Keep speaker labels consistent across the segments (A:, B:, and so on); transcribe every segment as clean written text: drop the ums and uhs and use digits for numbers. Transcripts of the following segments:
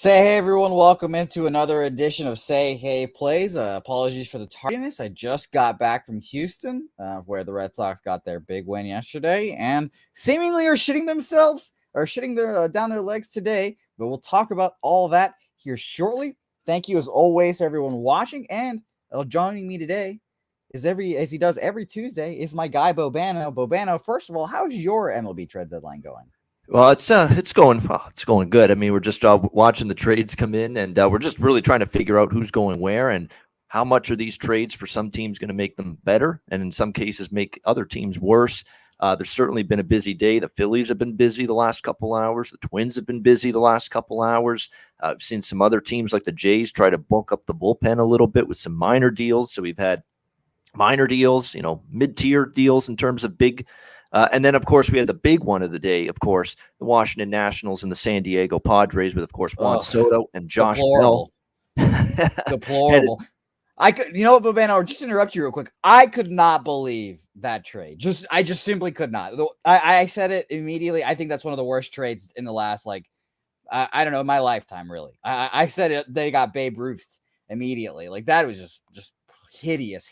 A: Say hey everyone, welcome into another edition of Say Hey Plays. Apologies for the tardiness. I just got back from Houston, where the Red Sox got their big win yesterday, and seemingly are shitting themselves or shitting their down their legs today. But we'll talk about all that here shortly. Thank you as always to everyone watching, and joining me today is as he does every Tuesday is my guy Bobano. Bobano, first of all, how's your MLB trade deadline going?
B: Well, it's going good. I mean, we're just watching the trades come in, and we're just really trying to figure out who's going where and how much are these trades for some teams going to make them better, and in some cases make other teams worse. There's certainly been a busy day. The Phillies have been busy the last couple hours. The Twins have been busy the last couple hours. I've seen some other teams like the Jays try to bulk up the bullpen a little bit with some minor deals. So we've had minor deals, mid-tier deals in terms of big. And then, of course, we had the big one of the day, of course, the Washington Nationals and the San Diego Padres with, of course, Juan Soto and Josh Bell.
A: Deplorable. I could, what, Bobano, just interrupt you real quick. I could not believe that trade. I just simply could not. I said it immediately. I think that's one of the worst trades in the last, I don't know, my lifetime, really. I said it. They got Babe Ruth immediately. Like, that was just hideous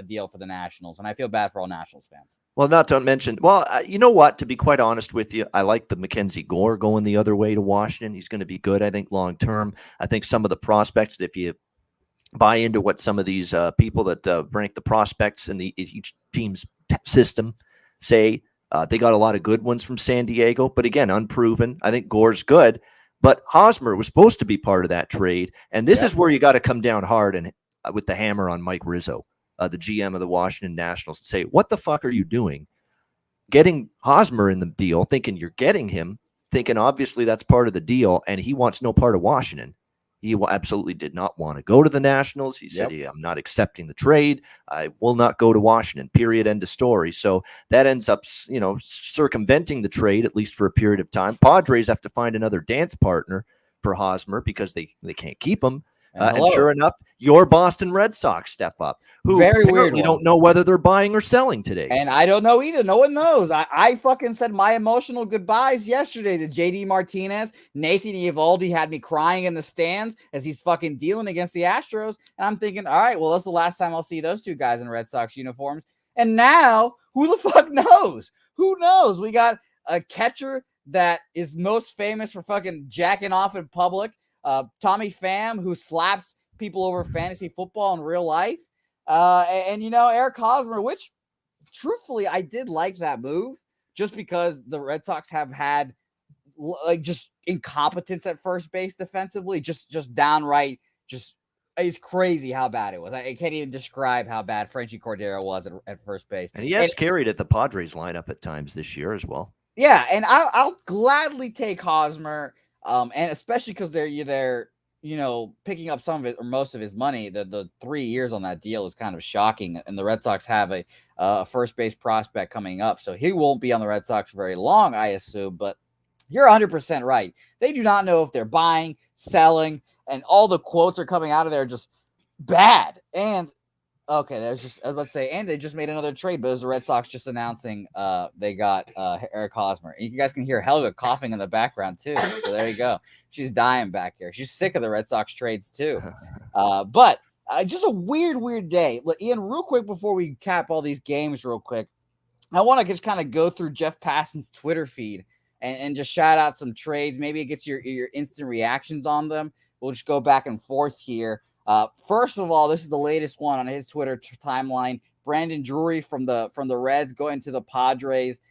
A: deal for the Nationals, and I feel bad for all Nationals fans.
B: Well, not to mention, you know what? To be quite honest with you, I like the Mackenzie Gore going the other way to Washington. He's going to be good, I think, long term. I think some of the prospects, if you buy into what some of these people that rank the prospects in each team's system say, they got a lot of good ones from San Diego, but again, unproven. I think Gore's good, but Hosmer was supposed to be part of that trade, and this is where you got to come down hard and with the hammer on Mike Rizzo, the GM of the Washington Nationals, to say, what the fuck are you doing? Getting Hosmer in the deal, thinking you're getting him, thinking obviously that's part of the deal, and he wants no part of Washington. He absolutely did not want to go to the Nationals. He said, I'm not accepting the trade. I will not go to Washington, period, end of story. So that ends up, circumventing the trade, at least for a period of time. Padres have to find another dance partner for Hosmer because they can't keep him. And sure enough, your Boston Red Sox step up, who
A: very weird.
B: You don't know whether they're buying or selling today.
A: And I don't know either. No one knows. I fucking said my emotional goodbyes yesterday to JD Martinez. Nathan Eovaldi had me crying in the stands as he's fucking dealing against the Astros. And I'm thinking, all right, well, that's the last time I'll see those two guys in Red Sox uniforms. And now, who the fuck knows? Who knows? We got a catcher that is most famous for fucking jacking off in public. Tommy Pham, who slaps people over fantasy football in real life. And Eric Hosmer, which truthfully, I did like that move just because the Red Sox have had just incompetence at first base defensively, just downright, it's crazy how bad it was. I can't even describe how bad Franchi Cordero was at first base.
B: And he has carried at the Padres lineup at times this year as well.
A: Yeah, and I'll gladly take Hosmer. And especially because they're picking up some of it or most of his money. The 3 years on that deal is kind of shocking. And the Red Sox have a first base prospect coming up, so he won't be on the Red Sox very long, I assume. But you're 100% right. They do not know if they're buying, selling, and all the quotes are coming out of there just bad. And okay, let's say, and they just made another trade, but it was the Red Sox just announcing they got Eric Hosmer. And you guys can hear Helga coughing in the background too. So there you go. She's dying back here. She's sick of the Red Sox trades too. But just a weird day. Look, Ian, real quick before we cap all these games real quick, I want to just kind of go through Jeff Passan's Twitter feed and just shout out some trades. Maybe it gets your instant reactions on them. We'll just go back and forth here. First of all, this is the latest one on his Twitter timeline. Brandon Drury from the Reds going to the Padres,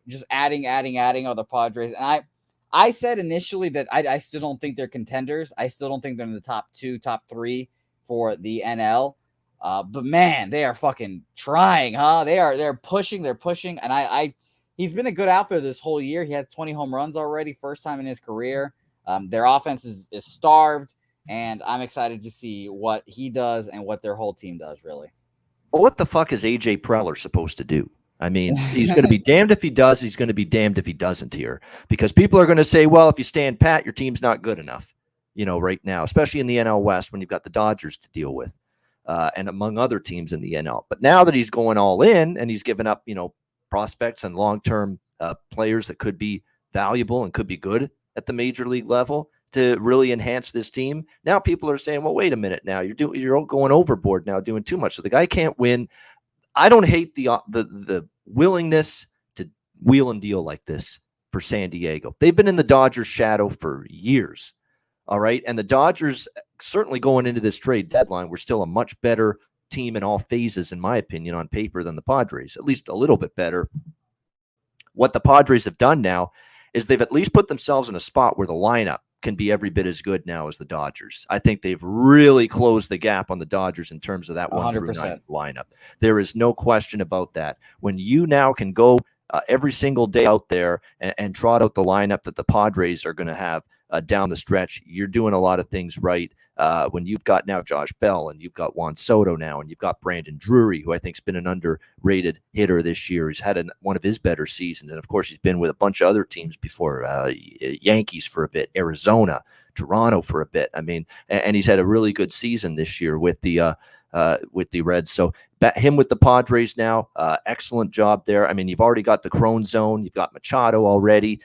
A: just adding on the Padres. And I said initially that I still don't think they're contenders. I still don't think they're in the top 2, top 3 for the NL. But man, they are fucking trying, huh? They're pushing. And he's been a good outfielder this whole year. He had 20 home runs already, first time in his career. Their offense is starved. And I'm excited to see what he does and what their whole team does, really.
B: Well, what the fuck is A.J. Preller supposed to do? I mean, he's going to be damned if he does. He's going to be damned if he doesn't here. Because people are going to say, well, if you stand pat, your team's not good enough, right now, especially in the NL West when you've got the Dodgers to deal with and among other teams in the NL. But now that he's going all in and he's given up, prospects and long-term players that could be valuable and could be good at the major league level, to really enhance this team. Now people are saying, well, wait a minute now. You're going overboard now, doing too much. So the guy can't win. I don't hate the willingness to wheel and deal like this for San Diego. They've been in the Dodgers' shadow for years. All right. And the Dodgers, certainly going into this trade deadline, were still a much better team in all phases, in my opinion, on paper than the Padres, at least a little bit better. What the Padres have done now is they've at least put themselves in a spot where the lineup can be every bit as good now as the Dodgers. I think they've really closed the gap on the Dodgers in terms of that 100% lineup. There is no question about that. When you now can go every single day out there and trot out the lineup that the Padres are going to have down the stretch, you're doing a lot of things right. When you've got now Josh Bell and you've got Juan Soto now and you've got Brandon Drury, who I think has been an underrated hitter this year. He's had one of his better seasons. And, of course, he's been with a bunch of other teams before, Yankees for a bit, Arizona, Toronto for a bit. I mean, and he's had a really good season this year with the Reds. So him with the Padres now, excellent job there. I mean, you've already got the Crone zone. You've got Machado already.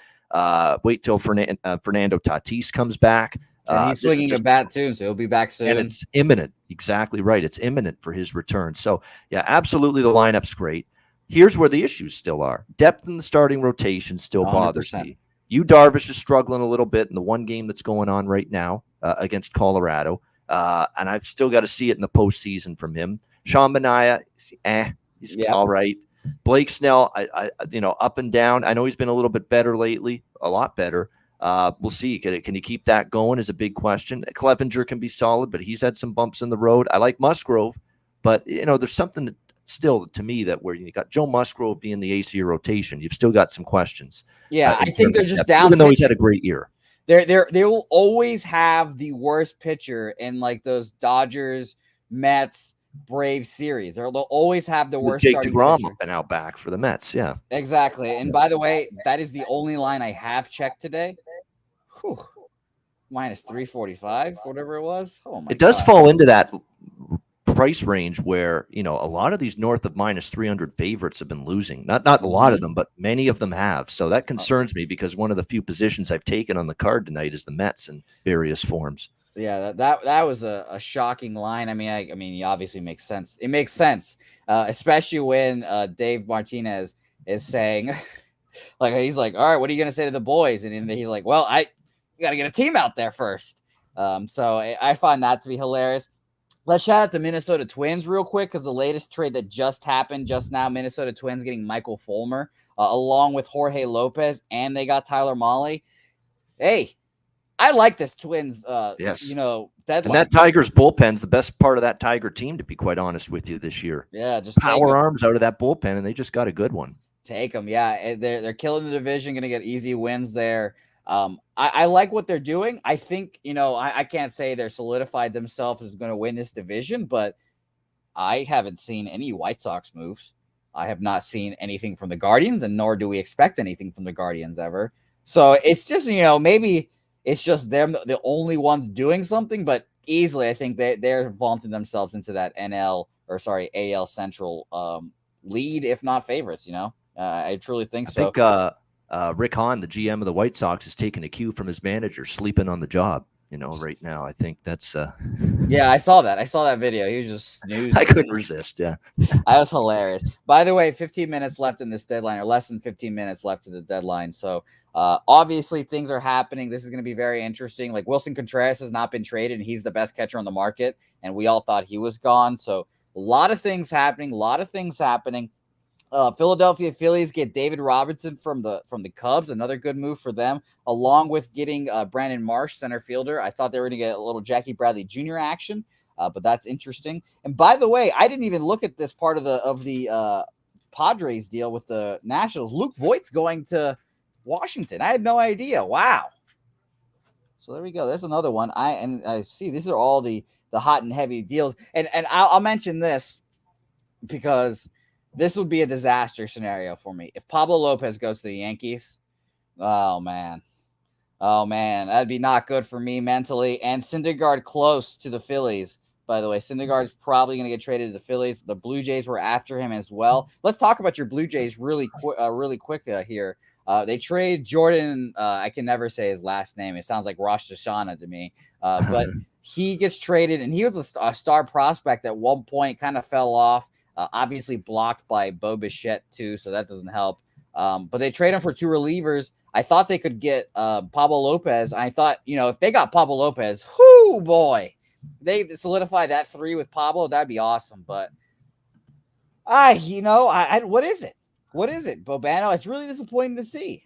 B: Wait till Fernando Tatis comes back.
A: And he's swinging a bat too, so he'll be back soon.
B: And it's imminent. Exactly right. It's imminent for his return. So, yeah, absolutely the lineup's great. Here's where the issues still are. Depth in the starting rotation still 100%. Bothers me. Darvish is struggling a little bit in the one game that's going on right now against Colorado. And I've still got to see it in the postseason from him. Sean Manaea, he's all right. Blake Snell, I up and down. I know he's been a little bit better lately, a lot better. We'll see. Can he keep that going is a big question. Clevenger can be solid, but he's had some bumps in the road. I like Musgrove, but there's something that still to me that where you got Joe Musgrove being the ace of your rotation, you've still got some questions.
A: Yeah, I think they're just down.
B: Even though he's had a great year.
A: They will always have the worst pitcher in like those Dodgers, Mets, Braves series. They'll always have the worst.
B: Jake DeGrom up and out back for the Mets. Yeah,
A: exactly. And by the way, that is the only line I have checked today. Whew. Minus 345, whatever it was. Oh my!
B: It does fall into that price range where a lot of these north of minus 300 favorites have been losing. Not a lot of them, but many of them have. So that concerns me because one of the few positions I've taken on the card tonight is the Mets in various forms.
A: Yeah, that was a shocking line. I mean, it obviously makes sense. It makes sense, especially when Dave Martinez is saying, like, he's like, all right, what are you going to say to the boys? And he's like, well, you got to get a team out there first. So I find that to be hilarious. Let's shout out to Minnesota Twins real quick because the latest trade that just happened just now, Minnesota Twins getting Michael Fulmer along with Jorge Lopez, and they got Tyler Mahle. Hey, I like this Twins,
B: yes.
A: deadline.
B: And that Tigers bullpen's the best part of that Tiger team, to be quite honest with you, this year.
A: Yeah, just
B: power arms out of that bullpen, and they just got a good one.
A: Take them, yeah. They're killing the division, going to get easy wins there. I like what they're doing. I think, I can't say they're solidified themselves as going to win this division, but I haven't seen any White Sox moves. I have not seen anything from the Guardians, and nor do we expect anything from the Guardians ever. So it's just, maybe it's just them, the only ones doing something, but easily I think they're vaulting themselves into that AL Central lead, if not favorites, I truly think so.
B: I think Rick Hahn, the GM of the White Sox, is taking a cue from his manager, sleeping on the job. Right now, I think that's.
A: Yeah, I saw that. I saw that video. He was just snoozing.
B: I couldn't resist. Yeah,
A: that was hilarious. By the way, 15 minutes left in this deadline, or less than 15 minutes left to the deadline. So obviously things are happening. This is going to be very interesting. Like Wilson Contreras has not been traded, and he's the best catcher on the market, and we all thought he was gone. So a lot of things happening. Philadelphia Phillies get David Robertson from the Cubs, another good move for them, along with getting Brandon Marsh, center fielder. I thought they were going to get a little Jackie Bradley Jr. action, but that's interesting. And by the way, I didn't even look at this part of the Padres deal with the Nationals. Luke Voigt's going to Washington. I had no idea. Wow. So there we go. There's another one. I see these are all the hot and heavy deals, and I'll mention this because this would be a disaster scenario for me. If Pablo Lopez goes to the Yankees, oh, man, that'd be not good for me mentally. And Syndergaard close to the Phillies By the way, Syndergaard's probably going to get traded to the Phillies. The Blue Jays were after him as well. Let's talk about your Blue Jays really quick here. They trade Jordan. I can never say his last name. It sounds like Rosh Hashanah to me. But he gets traded, and he was a star prospect at one point, kind of fell off. Obviously blocked by Bo Bichette too, so that doesn't help. But they trade him for 2 relievers. I thought they could get Pablo Lopez. I thought, if they got Pablo Lopez, whoo boy, they solidify that 3 with Pablo, that'd be awesome. But what is it? What is it, Bobano? It's really disappointing to see.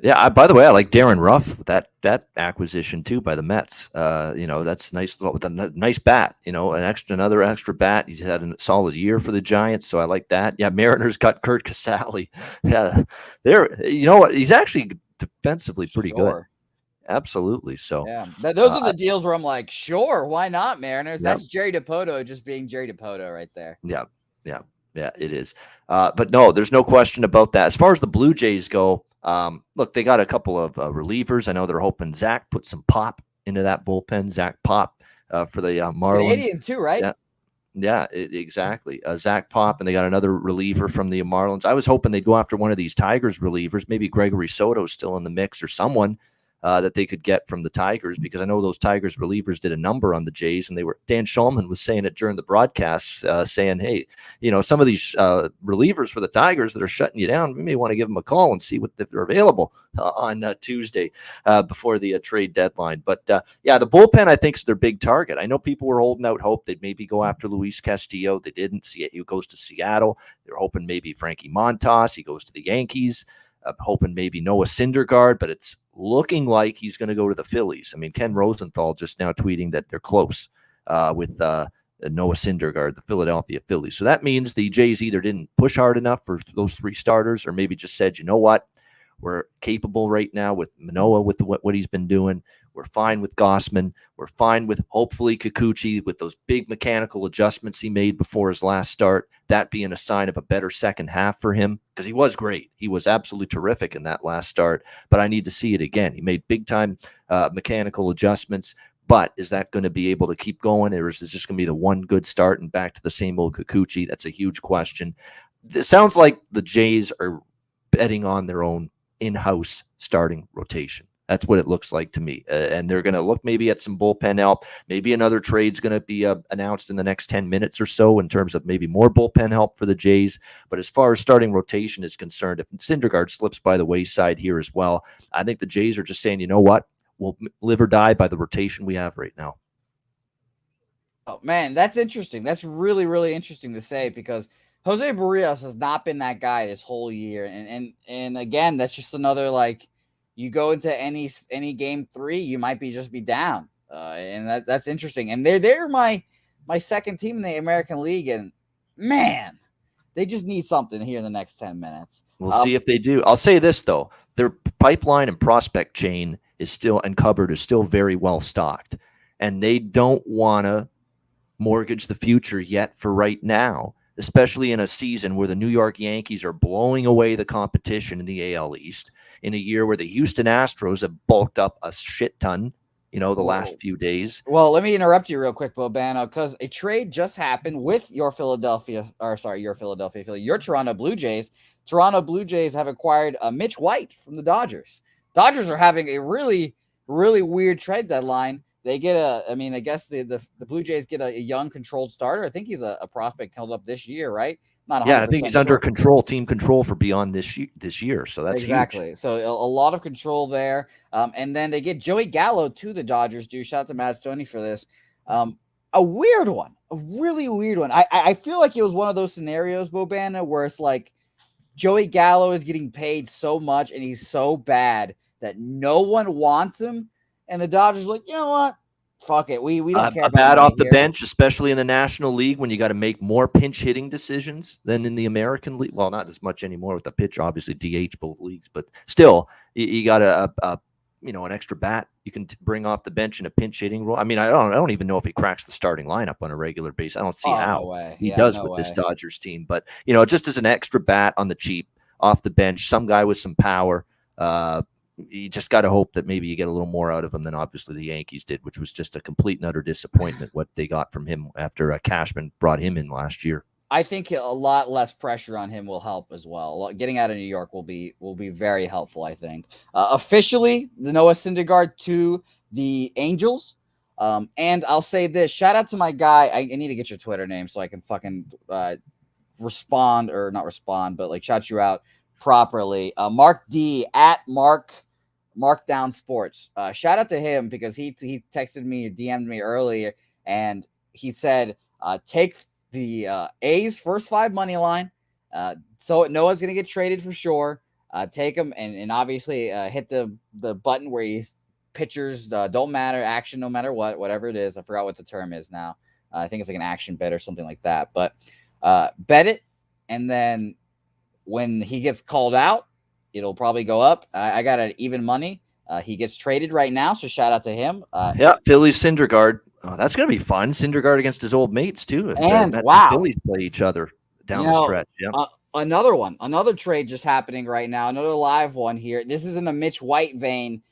B: Yeah. By the way, I like Darren Ruff, that acquisition too by the Mets. That's nice with a nice bat. Another extra bat. He's had a solid year for the Giants, so I like that. Yeah, Mariners got Kurt Casale. Yeah, he's actually defensively pretty good. Absolutely. So
A: yeah, those are the deals where I'm like, sure, why not, Mariners? That's Jerry Dipoto just being Jerry Dipoto right there.
B: Yeah, it is. But no, there's no question about that. As far as the Blue Jays go, look, they got a couple of relievers. I know they're hoping Zach put some pop into that bullpen. Zach Pop for the Marlins.
A: Canadian too, right?
B: Yeah, exactly. Zach Pop, and they got another reliever from the Marlins. I was hoping they'd go after one of these Tigers relievers. Maybe Gregory Soto's still in the mix, or someone that they could get from the Tigers, because I know those Tigers relievers did a number on the Jays, and Dan Shulman was saying it during the broadcast, saying, hey, some of these relievers for the Tigers that are shutting you down, we may want to give them a call and see if they're available on Tuesday before the trade deadline. But the bullpen, I think, is their big target. I know people were holding out hope they'd maybe go after Luis Castillo. They didn't. See it. He goes to Seattle. They're hoping maybe Frankie Montas. He goes to the Yankees. Hoping maybe Noah Syndergaard, but it's looking like he's going to go to the Phillies. I mean, Ken Rosenthal just now tweeting that they're close with Noah Syndergaard, the Philadelphia Phillies. So that means the Jays either didn't push hard enough for those 3 starters, or maybe just said, you know what, we're capable right now with Manoah, with what he's been doing. We're fine with Gossman. We're fine with, hopefully, Kikuchi, with those big mechanical adjustments he made before his last start, that being a sign of a better second half for him, because he was great. He was absolutely terrific in that last start, but I need to see it again. He made big-time mechanical adjustments, but is that going to be able to keep going, or is it just going to be the one good start and back to the same old Kikuchi? That's a huge question. It sounds like the Jays are betting on their own in-house starting rotation. That's what it looks like to me. And they're going to look maybe at some bullpen help. Maybe another trade's going to be announced in the next 10 minutes or so in terms of maybe more bullpen help for the Jays. But as far as starting rotation is concerned, if Syndergaard slips by the wayside here as well, I think the Jays are just saying, you know what? We'll live or die by the rotation we have right now.
A: Oh, man, that's interesting. That's really, really interesting to say, because Jose Barrios has not been that guy this whole year. And again, that's just another, like, you go into any game 3, you might just be down. And that's interesting. And they're my second team in the American League. And man, they just need something here in the next 10 minutes.
B: We'll see if they do. I'll say this, though. Their pipeline and prospect chain is still, and cupboard is still very well stocked. And they don't want to mortgage the future yet for right now, especially in a season where the New York Yankees are blowing away the competition in the AL East, in a year where the Houston Astros have bulked up a shit ton, the last few days.
A: Well, let me interrupt you real quick, Bobano, because a trade just happened with your Toronto Blue Jays. Toronto Blue Jays have acquired Mitch White from the Dodgers. Dodgers are having a really, really weird trade deadline. They get I guess the Blue Jays get a young controlled starter. I think he's a prospect held up this year, right?
B: I think he's under team control for beyond this year. So that's
A: exactly
B: huge.
A: So a lot of control there. And then they get Joey Gallo to the Dodgers. Shout out to Matt Stoney for this. A weird one, a really weird one. I feel like it was one of those scenarios, Bobana, where it's like Joey Gallo is getting paid so much and he's so bad that no one wants him. And the Dodgers are like, you know what? Fuck it. We don't care.
B: A bat off the bench, especially in the National League, when you got to make more pinch hitting decisions than in the American League. Well, not as much anymore with the pitch, obviously DH both leagues, but still, you got an extra bat you can bring off the bench in a pinch hitting role. I mean, I don't even know if he cracks the starting lineup on a regular basis. I don't see how he does with this Dodgers team, but just as an extra bat on the cheap off the bench, some guy with some power. you just got to hope that maybe you get a little more out of him than obviously the Yankees did, which was just a complete and utter disappointment what they got from him after Cashman brought him in last year.
A: I think a lot less pressure on him will help as well. Getting out of New York will be very helpful, I think. Officially, the Noah Syndergaard to the Angels. And I'll say this, shout out to my guy. I need to get your Twitter name so I can fucking respond, or not respond, but like shout you out properly. Mark D at Markdown Sports. Shout out to him because he texted me, DM'd me earlier, and he said, take the A's first 5 money line. So Noah's going to get traded for sure. Take him and obviously hit the button where he's pitchers don't matter, action no matter whatever it is. I forgot what the term is now. I think it's like an action bet or something like that. But bet it, and then when he gets called out, it'll probably go up. I got an even money. He gets traded right now, so shout out to him.
B: Phillies Syndergaard. Oh, that's going to be fun. Syndergaard against his old mates, too.
A: And wow.
B: Phillies play each other down the stretch. Yeah.
A: Another trade just happening right now. Another live one here. This is in the Mitch White vein.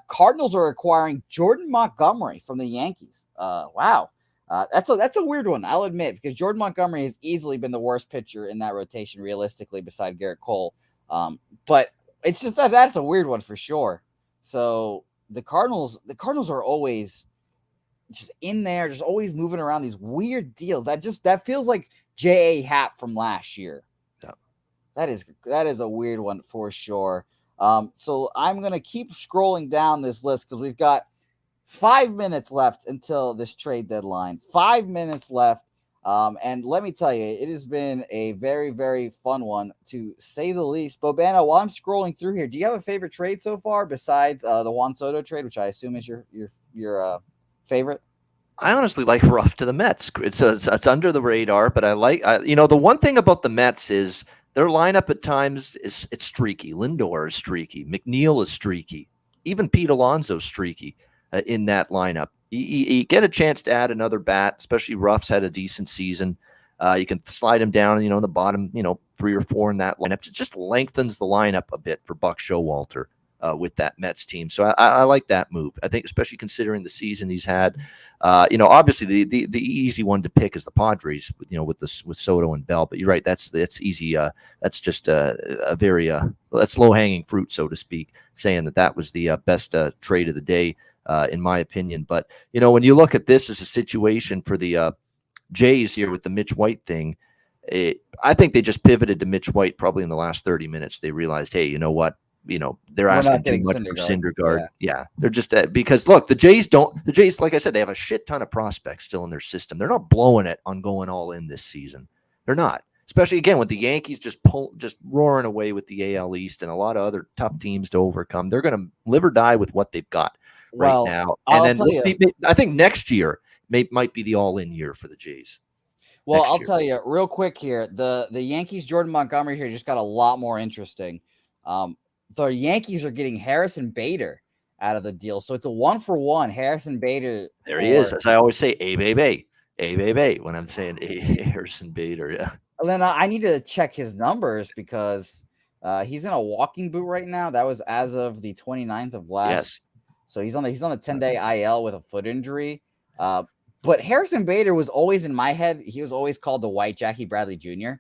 A: Cardinals are acquiring Jordan Montgomery from the Yankees. Wow. That's a weird one, I'll admit, because Jordan Montgomery has easily been the worst pitcher in that rotation, realistically, beside Garrett Cole. But it's just that's a weird one for sure. So the Cardinals are always just in there, just always moving around these weird deals. That feels like J.A. Happ from last year.
B: Yeah.
A: That is a weird one for sure. So I'm going to keep scrolling down this list because we've got 5 minutes left until this trade deadline. 5 minutes left. And let me tell you, it has been a very, very fun one, to say the least. Bobano, while I'm scrolling through here, do you have a favorite trade so far besides the Juan Soto trade, which I assume is your favorite?
B: I honestly like Ruff to the Mets. It's under the radar, but I like the one thing about the Mets is their lineup at times it's streaky. Lindor is streaky. McNeil is streaky. Even Pete Alonso's streaky in that lineup. You get a chance to add another bat, especially Ruff's had a decent season. You can slide him down, in the bottom, 3 or 4 in that lineup. It just lengthens the lineup a bit for Buck Showalter with that Mets team. So I like that move. I think, especially considering the season he's had. Obviously the easy one to pick is the Padres, with Soto and Bell. But you're right, that's easy. That's just a very that's low hanging fruit, so to speak, saying that was the best trade of the day. In my opinion. But, when you look at this as a situation for the Jays here with the Mitch White thing, I think they just pivoted to Mitch White probably in the last 30 minutes. They realized, hey, you know what? They're asking too much for Syndergaard. Yeah. They're just because, look, the Jays, like I said, they have a shit ton of prospects still in their system. They're not blowing it on going all in this season. They're not. Especially, again, with the Yankees just roaring away with the AL East and a lot of other tough teams to overcome. They're going to live or die with what they've got now. And then I think next year might be the all-in year for the Jays.
A: Well, I'll tell you real quick here. The Yankees, Jordan Montgomery here just got a lot more interesting. The Yankees are getting Harrison Bader out of the deal. So it's a 1-for-1. Harrison Bader.
B: There he is. As I always say, A-baby, when I'm saying Harrison Bader. Yeah.
A: And then I need to check his numbers because he's in a walking boot right now. That was as of the 29th of last.
B: Yes.
A: So he's on a 10-day IL with a foot injury. But Harrison Bader was always in my head. He was always called the White Jackie Bradley Jr.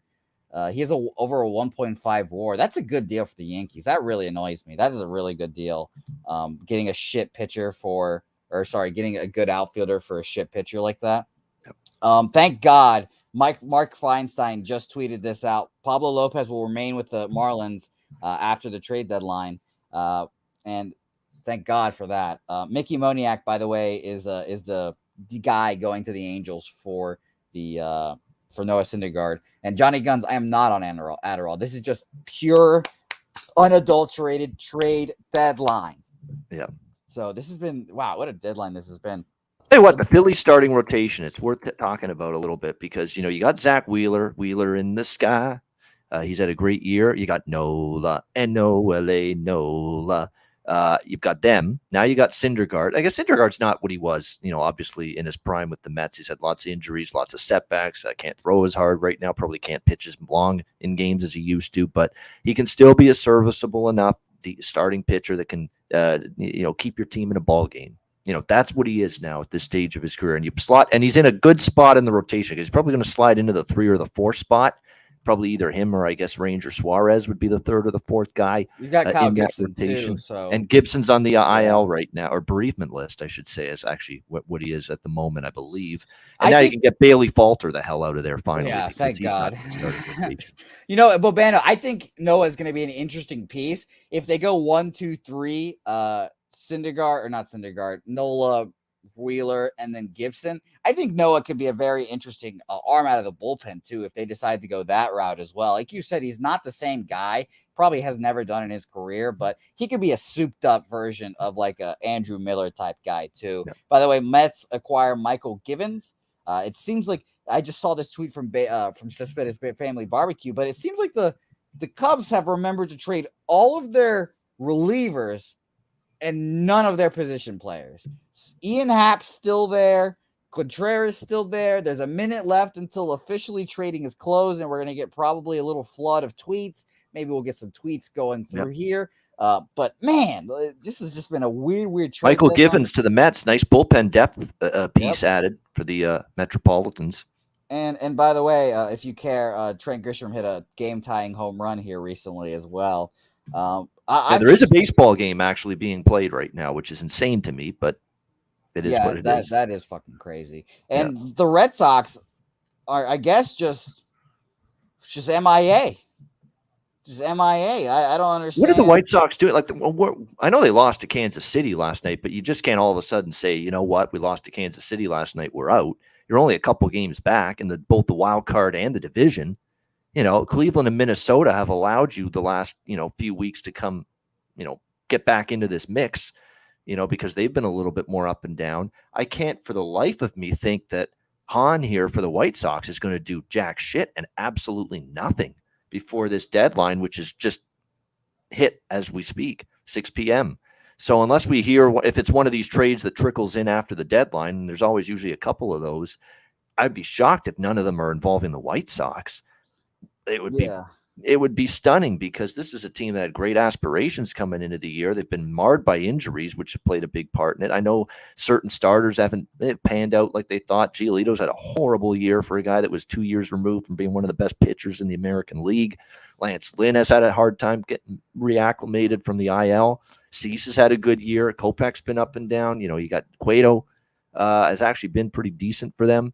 A: He has over a 1.5 WAR. That's a good deal for the Yankees. That really annoys me. That is a really good deal. Getting a shit pitcher getting a good outfielder for a shit pitcher like that. Yep. Thank God. Mark Feinstein just tweeted this out. Pablo Lopez will remain with the Marlins after the trade deadline. And thank God for that. Mickey Moniak, by the way, is the guy going to the Angels for Noah Syndergaard. And Johnny Guns, I am not on Adderall. This is just pure, unadulterated trade deadline.
B: Yeah.
A: So this has been, wow, what a deadline this has been.
B: Hey, what, the Phillies starting rotation, it's worth talking about a little bit because, you got Zach Wheeler in the sky. He's had a great year. You got Nola, N-O-L-A, Nola. You've got them. Now you got Syndergaard. I guess Syndergaard's not what he was, obviously in his prime with the Mets. He's had lots of injuries, lots of setbacks. Can't throw as hard right now. Probably can't pitch as long in games as he used to, but he can still be a serviceable enough the starting pitcher that can, keep your team in a ball game. That's what he is now at this stage of his career. And you slot, and he's in a good spot in the rotation. He's probably going to slide into the 3 or the 4 spot. Probably either him or I guess Ranger Suarez would be the 3rd or the 4th guy.
A: You got Kyle
B: in
A: Gibson
B: that rotation.
A: too, so
B: and Gibson's on the IL right now, or bereavement list, I should say, is actually what he is at the moment, I believe. And now you can get Bailey Falter the hell out of there finally.
A: Yeah, thank God.
B: Bobano,
A: I think Noah is going to be an interesting piece if they go 1, 2, 3. Nola, Wheeler, and then Gibson. I think Noah could be a very interesting arm out of the bullpen too if they decide to go that route as well. Like you said, he's not the same guy. Probably has never done in his career, but he could be a souped up version of like a Andrew Miller type guy too. Yeah. By the way, Mets acquire Michael Givens. It seems like I just saw this tweet from Cespedes Family Barbecue, but it seems like the Cubs have remembered to trade all of their relievers and none of their position players. Ian Happ's still there. Contreras still there. There's a minute left until officially trading is closed, and we're going to get probably a little flood of tweets. Maybe we'll get some tweets going through here. But, man, this has just been a weird trade.
B: Michael Givens to the Mets. Nice bullpen depth piece added for the Metropolitans.
A: And by the way, if you care, Trent Grisham hit a game-tying home run here recently as well.
B: There is a baseball game actually being played right now, which is insane to me, but it is what it is.
A: That is fucking crazy. And the Red Sox are, I guess, just MIA. Just MIA. I don't understand.
B: What did the White Sox do? I know they lost to Kansas City last night, but you just can't all of a sudden say, you know what, we lost to Kansas City last night, we're out. You're only a couple games back in both the wild card and the division. Cleveland and Minnesota have allowed you the last, few weeks to come, get back into this mix, because they've been a little bit more up and down. I can't for the life of me think that Hahn here for the White Sox is going to do jack shit and absolutely nothing before this deadline, which is just hit as we speak, 6 p.m. So unless we hear if it's one of these trades that trickles in after the deadline, and there's always usually a couple of those, I'd be shocked if none of them are involving the White Sox. It would be stunning because this is a team that had great aspirations coming into the year. They've been marred by injuries, which have played a big part in it. I know certain starters haven't panned out like they thought. Giolito's had a horrible year for a guy that was 2 years removed from being one of the best pitchers in the American League. Lance Lynn has had a hard time getting reacclimated from the IL. Cease has had a good year. Kopech's been up and down. You got Cueto has actually been pretty decent for them.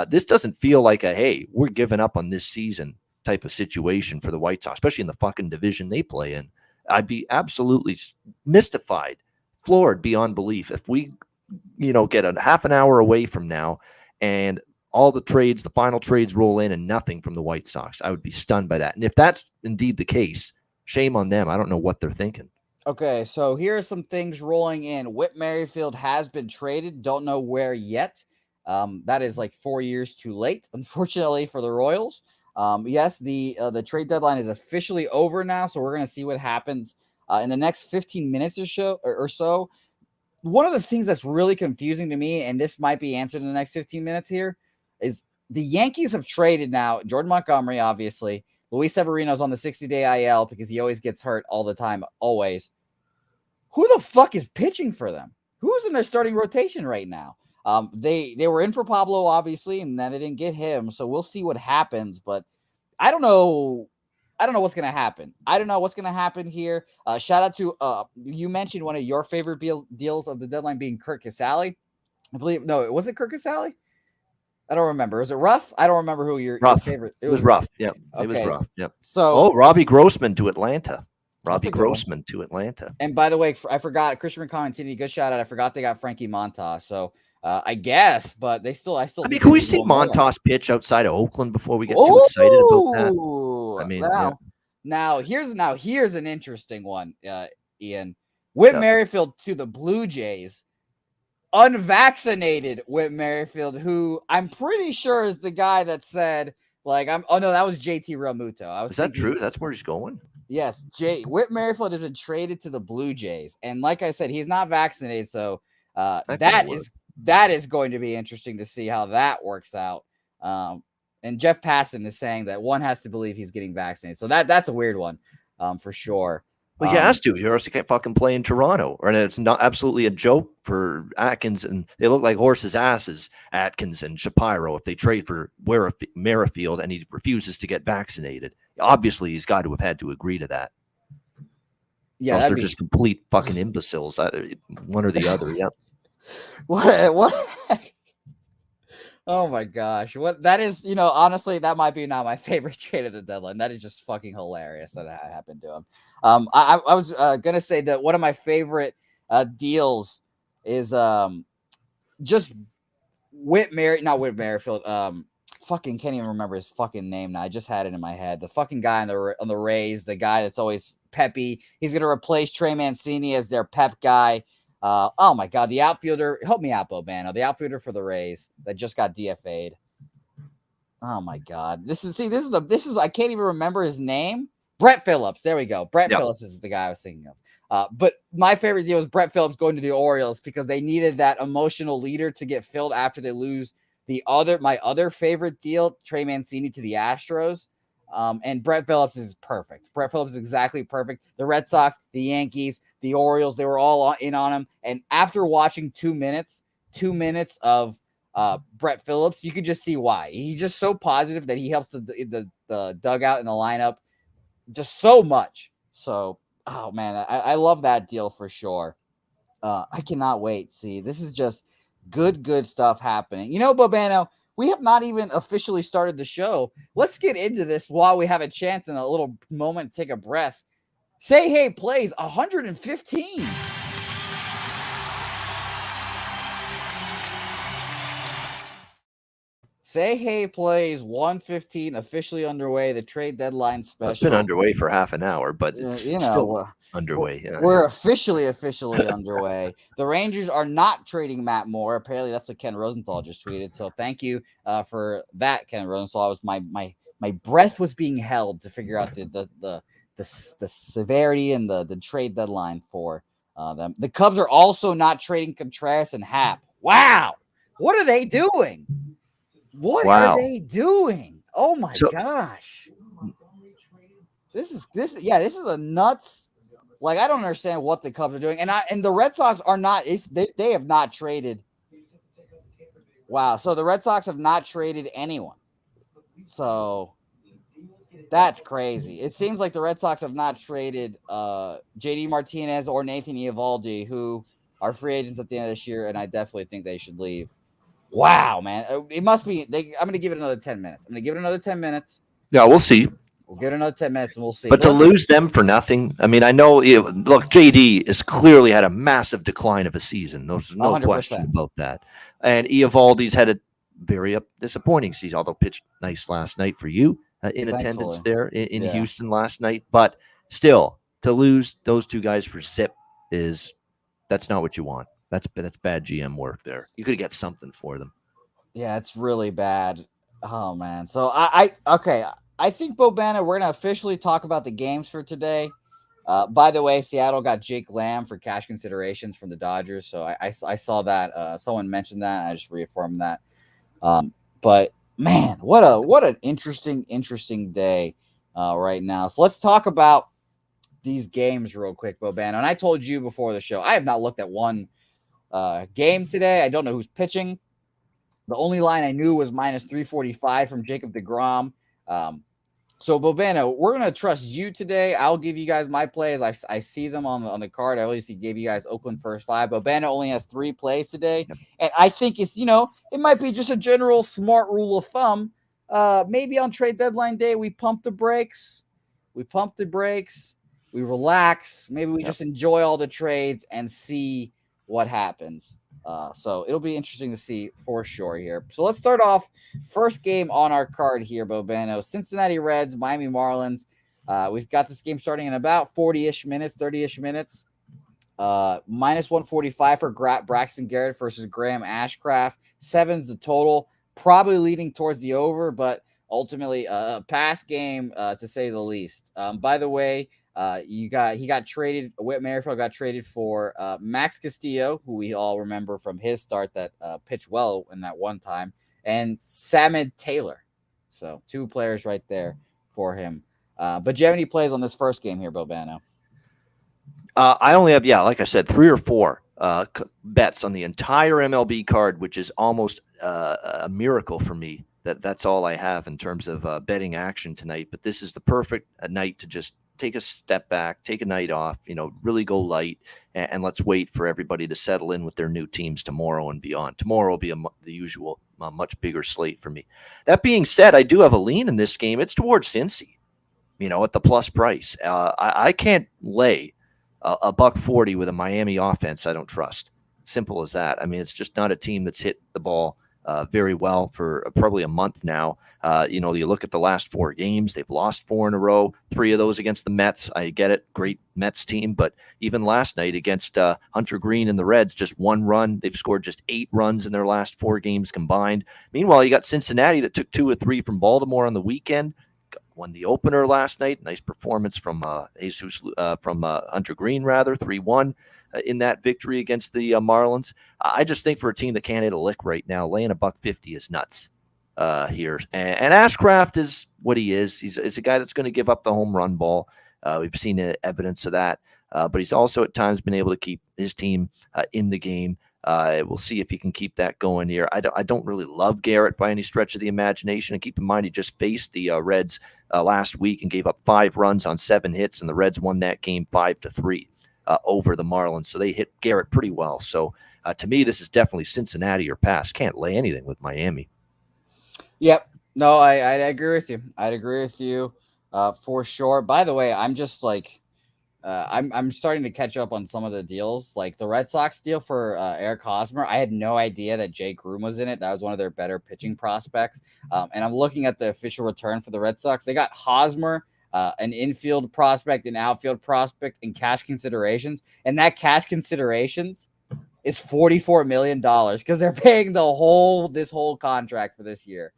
B: This doesn't feel like hey, we're giving up on this season type of situation for the White Sox, especially in the fucking division they play in. I'd be absolutely mystified, floored beyond belief if we, get a half an hour away from now and all the final trades roll in and nothing from the White Sox. I would be stunned by that. And if that's indeed the case, shame on them. I don't know what they're thinking.
A: Okay, so here are some things rolling in. Whit Merrifield has been traded. Don't know where yet. That is like 4 years too late, unfortunately, for the Royals. Yes, the trade deadline is officially over now, so we're going to see what happens in the next 15 minutes or so. One of the things that's really confusing to me, and this might be answered in the next 15 minutes here, is the Yankees have traded now Jordan Montgomery, obviously. Luis Severino's on the 60-day IL because he always gets hurt all the time, always. Who the fuck is pitching for them? Who's in their starting rotation right now? They were in for Pablo, obviously, and then they didn't get him. So we'll see what happens. But I don't know. I don't know what's going to happen. I don't know what's going to happen here. Shout out to you mentioned one of your favorite deals of the deadline being Kurt Casale. I believe was it Kurt Casale? I don't remember. Was it Ruff? I don't remember who your favorite.
B: It was Ruff. Yeah,
A: okay.
B: It was Ruff. Yep.
A: So
B: Robbie Grossman to Atlanta.
A: And by the way, I forgot Christian City. Good shout out. I forgot they got Frankie Montas. So I guess, but I still.
B: Can we see Montas pitch outside of Oakland before we get too excited about that?
A: Now here's an interesting one, Ian. Whit Merrifield to the Blue Jays, unvaccinated Whit Merrifield, who I'm pretty sure is the guy that said that was JT Realmuto.
B: Is that true? That's where he's going.
A: Yes, Whit Merrifield has been traded to the Blue Jays, and like I said, he's not vaccinated, so that is going to be interesting to see how that works out. And Jeff Passan is saying that one has to believe he's getting vaccinated, so that's a weird one for sure.
B: Well, he has to, or else he can't fucking play in Toronto. And it's not absolutely a joke for Atkins, and they look like horses' asses, Atkins and Shapiro, if they trade for Merrifield and he refuses to get vaccinated. Obviously, he's got to have had to agree to that.
A: Yeah,
B: else they're just complete fucking imbeciles. One or the other, yeah.
A: What? Oh my gosh. What that is, honestly, that might be not my favorite trade of the deadline. That is just fucking hilarious that happened to him. I was gonna say that one of my favorite deals is just not Whit Merrifield. Fucking can't even remember his fucking name now. I just had it in my head. The fucking guy on the Rays, the guy that's always peppy. He's gonna replace Trey Mancini as their pep guy. Oh my God, the outfielder. Help me out, Bobano. The outfielder for the Rays that just got DFA'd. Oh my God, this is I can't even remember his name. Brett Phillips. There we go. Brett Phillips is the guy I was thinking of. But my favorite deal was Brett Phillips going to the Orioles because they needed that emotional leader to get filled after they lose my other favorite deal, Trey Mancini to the Astros. And Brett Phillips is perfect. Brett Phillips is exactly perfect. The Red Sox, the Yankees, the Orioles, they were all in on him. And after watching 2 minutes of Brett Phillips, you could just see why. He's just so positive that he helps the dugout and the lineup just so much. So, oh man, I love that deal for sure. I cannot wait. See, this is just good stuff happening. Bobano, we have not even officially started the show. Let's get into this while we have a chance and a little moment to take a breath. Say Hey plays 115. Say Hey plays 115 officially underway. The trade deadline special.
B: It's been underway for half an hour, but it's still underway.
A: We're officially underway. The Rangers are not trading Matt Moore. Apparently, that's what Ken Rosenthal just tweeted. So thank you for that, Ken Rosenthal. I was my breath was being held to figure out the severity and the trade deadline for them. The Cubs are also not trading Contreras and Happ. Wow, what are they doing? What are they doing? Oh my gosh. This is a nuts. Like, I don't understand what the Cubs are doing. And the Red Sox are not, they have not traded. Wow. So the Red Sox have not traded anyone. So that's crazy. It seems like the Red Sox have not traded JD Martinez or Nathan Eovaldi, who are free agents at the end of this year. And I definitely think they should leave. Wow, man. It must be. I'm going to give it another 10 minutes.
B: Yeah, we'll see.
A: We'll give it another 10 minutes and we'll see.
B: But to lose them for nothing, I mean, I know, look, JD has clearly had a massive decline of a season. There's no 100%. Question about that. And Eovaldi's had a very disappointing season, although pitched nice last night for you in attendance there in Houston last night. But still, to lose those two guys for zip that's not what you want. That's bad GM work there. You could get something for them.
A: Yeah, it's really bad. Oh man. So I think, Bobana, we're gonna officially talk about the games for today. By the way, Seattle got Jake Lamb for cash considerations from the Dodgers. So I saw that. Someone mentioned that. And I just reaffirmed that. But man, what an interesting day right now. So let's talk about these games real quick, Bobana. And I told you before the show, I have not looked at one game today. I don't know who's pitching. The only line I knew was minus 345 from Jacob deGrom. So Bobano, we're gonna trust you today. I'll give you guys my plays. I see them on the card. I obviously gave you guys Oakland first five. Bobano only has 3 plays today, and I think it's it might be just a general smart rule of thumb. Maybe on trade deadline day we pump the brakes, we relax. Maybe we just enjoy all the trades and see what happens. So it'll be interesting to see for sure here. So let's start off first game on our card here, Bobano. Cincinnati Reds, Miami Marlins. We've got this game starting in about 30-ish minutes. Minus 145 for Braxton Garrett versus Graham Ashcraft. 7's the total, probably leading towards the over, but ultimately a pass game to say the least. By the way, he got traded. Whit Merrifield got traded for Max Castillo, who we all remember from his start that pitched well in that one time, and Samad Taylor. So 2 players right there for him. But do you have any plays on this first game here, Bobano?
B: I only have, like I said, 3 or 4 bets on the entire MLB card, which is almost a miracle for me. That's all I have in terms of betting action tonight. But this is the perfect night to just take a step back, take a night off, really go light, and let's wait for everybody to settle in with their new teams tomorrow and beyond. Tomorrow will be the usual, much bigger slate for me. That being said, I do have a lean in this game. It's towards Cincy, at the plus price. I can't lay a $1.40 with a Miami offense I don't trust. Simple as that. I mean, it's just not a team that's hit the ball very well for probably a month now. You look at the last 4 games, they've lost 4 in a row, 3 of those against the Mets. I get it. Great Mets team. But even last night against Hunter Green and the Reds, just 1 run. They've scored just 8 runs in their last 4 games combined. Meanwhile, you got Cincinnati that took 2 or 3 from Baltimore on the weekend. Won the opener last night. Nice performance from Hunter Green, 3-1 in that victory against the Marlins. I just think for a team that can't hit a lick right now, laying a $1.50 is nuts here. And Ashcraft is what he is. He's a guy that's going to give up the home run ball. We've seen evidence of that. But he's also at times been able to keep his team in the game. We'll see if he can keep that going here. I don't really love Garrett by any stretch of the imagination. And keep in mind, he just faced the Reds last week and gave up 5 runs on 7 hits, and the Reds won that game 5-3 over the Marlins. So they hit Garrett pretty well. So to me, this is definitely Cincinnati or pass. Can't lay anything with Miami.
A: Yep. No, I agree with you. I'd agree with you for sure. By the way, I'm just like, I'm starting to catch up on some of the deals, like the Red Sox deal for Eric Hosmer. I had no idea that Jay Groom was in it. That was one of their better pitching prospects. And I'm looking at the official return for the Red Sox. They got Hosmer, an infield prospect, an outfield prospect, and cash considerations. And that cash considerations is $44 million because they're paying this whole contract for this year,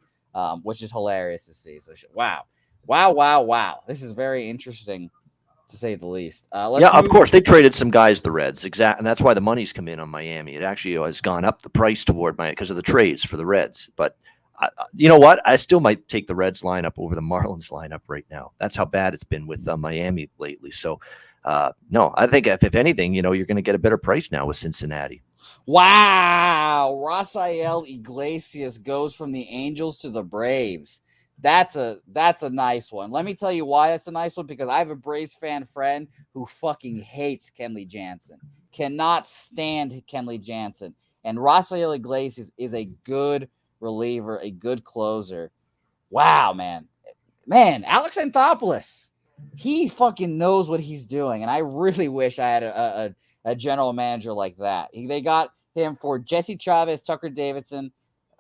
A: which is hilarious to see. So wow. This is very interesting, to say the least.
B: Of course. They traded some guys, the Reds. Exactly. And that's why the money's come in on Miami. It actually has gone up the price toward Miami because of the trades for the Reds. But you know what? I still might take the Reds lineup over the Marlins lineup right now. That's how bad it's been with Miami lately. So, no, I think if anything, you're going to get a better price now with Cincinnati.
A: Wow. Rafael Iglesias goes from the Angels to the Braves. That's a nice one. Let me tell you why that's a nice one, because I have a Braves fan friend who fucking hates Kenley Jansen. Cannot stand Kenley Jansen. And Rafael Iglesias is a good reliever, a good closer. Wow, man. Man, Alex Anthopoulos. He fucking knows what he's doing. And I really wish I had a general manager like that. They got him for Jesse Chavez, Tucker Davidson,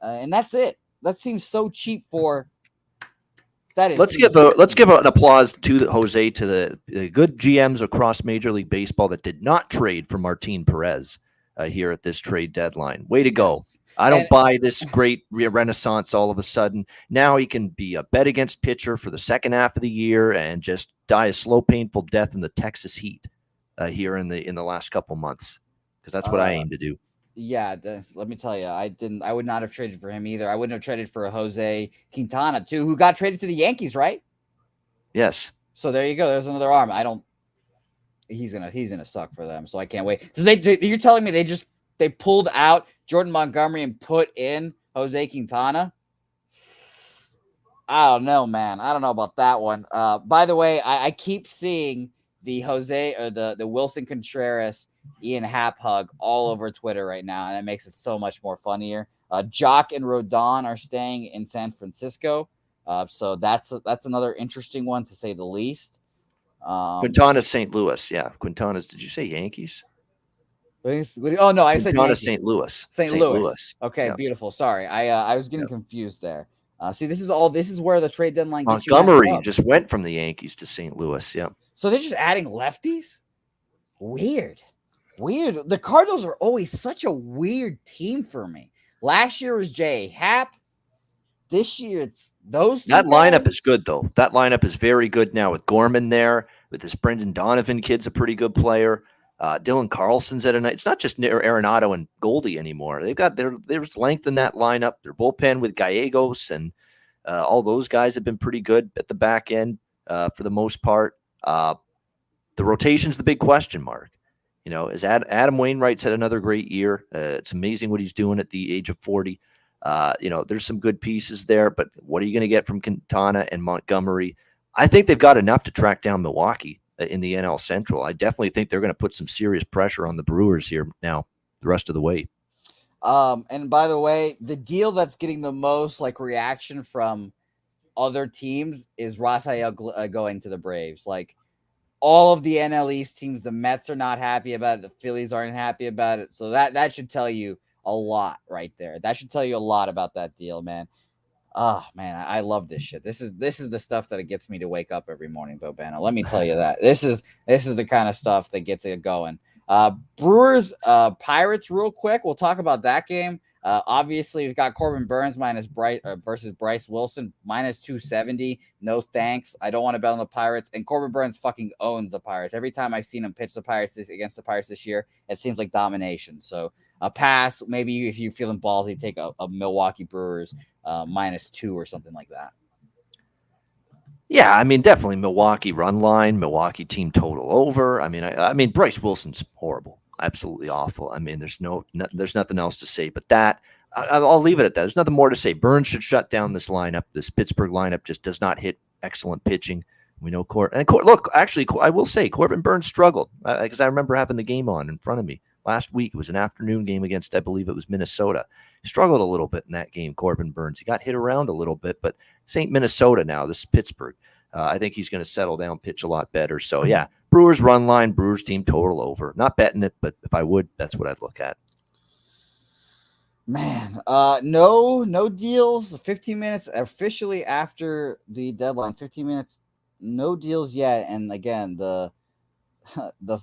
A: and that's it. That seems so cheap for... Let's give
B: an applause to Jose, to the good GMs across Major League Baseball that did not trade for Martin Perez here at this trade deadline. Way to go. Yes. I don't buy this great renaissance all of a sudden. Now he can be a bet against pitcher for the second half of the year and just die a slow, painful death in the Texas heat here in the last couple months, because that's what I aim to do.
A: Yeah, let me tell you, I would not have traded for him either. I wouldn't have traded for Jose Quintana too, who got traded to the Yankees, right?
B: Yes.
A: So there you go. There's another arm. He's gonna suck for them. So I can't wait. So you're telling me they pulled out Jordan Montgomery and put in Jose Quintana? I don't know, man. I don't know about that one. By the way, I keep seeing the Jose or the Wilson Contreras Ian Happ hug all over Twitter right now, and it makes it so much more funnier. Jock and Rodon are staying in San Francisco, so that's another interesting one, to say the least.
B: Quintana's St. Louis, yeah. Quintana's. Did you say Yankees?
A: Oh no, I said Yankees.
B: St. Louis.
A: St. Louis. Okay, yeah. Beautiful. Sorry, I was getting confused there. See, this is where the trade deadline gets
B: Montgomery just went from the Yankees to St. Louis. Yeah.
A: So they're just adding lefties? Weird. The Cardinals are always such a weird team for me. Last year was J. Happ. This year it's those two
B: That lineup
A: guys.
B: Is good, though. That lineup is very good now with Gorman there, with this Brendan Donovan kid's a pretty good player. Dylan Carlson's at a night. It's not just Arenado and Goldie anymore. They've got there's length in that lineup. Their bullpen with Gallegos and all those guys have been pretty good at the back end for the most part. The rotation's the big question mark. As Adam Wainwright's had another great year. It's amazing what he's doing at the age of 40. There's some good pieces there, but what are you going to get from Quintana and Montgomery? I think they've got enough to track down Milwaukee in the NL Central. I definitely think they're going to put some serious pressure on the Brewers here now the rest of the way.
A: And by the way, the deal that's getting the most like reaction from other teams is Rafael going to the Braves. Like all of the NL East teams, the Mets are not happy about it. The Phillies aren't happy about it. So that should tell you a lot right there. That should tell you a lot about that deal, man. Oh man, I love this shit. This is the stuff that it gets me to wake up every morning, Bobano. Let me tell you that. This is the kind of stuff that gets it going. Brewers, Pirates, real quick. We'll talk about that game. Obviously, we've got Corbin Burns versus Bryce Wilson minus 270. No thanks. I don't want to bet on the Pirates. And Corbin Burns fucking owns the Pirates. Every time I've seen him pitch against the Pirates this year, it seems like domination. So a pass. Maybe if you're feeling ballsy, take a Milwaukee Brewers -2 or something like that.
B: Yeah, I mean, definitely Milwaukee run line, Milwaukee team total over. I mean, Bryce Wilson's horrible, absolutely awful. I mean, there's nothing else to say but that. I'll leave it at that. There's nothing more to say. Burns should shut down this lineup. This Pittsburgh lineup just does not hit excellent pitching. We know look, actually, I will say Corbin Burns struggled because I remember having the game on in front of me last week. It was an afternoon game against, I believe it was Minnesota. He struggled a little bit in that game, Corbin Burns. He got hit around a little bit, but this ain't Minnesota now. This is Pittsburgh. I think he's going to settle down, pitch a lot better. So, yeah, Brewers run line, Brewers team total over. Not betting it, but if I would, that's what I'd look at.
A: Man, no deals. 15 minutes officially after the deadline. 15 minutes, no deals yet. And again, the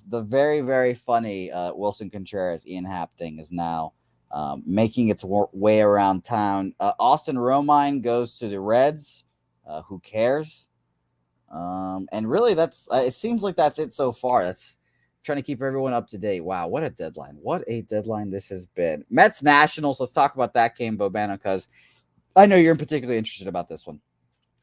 A: very, very funny Wilson Contreras Ian Happ thing is now making its way around town. Austin Romine goes to the Reds. Who cares? And really, that's it seems like that's it so far. That's trying to keep everyone up to date. Wow, what a deadline! What a deadline this has been. Mets Nationals. Let's talk about that game, Bobano, because I know you're particularly interested about this one.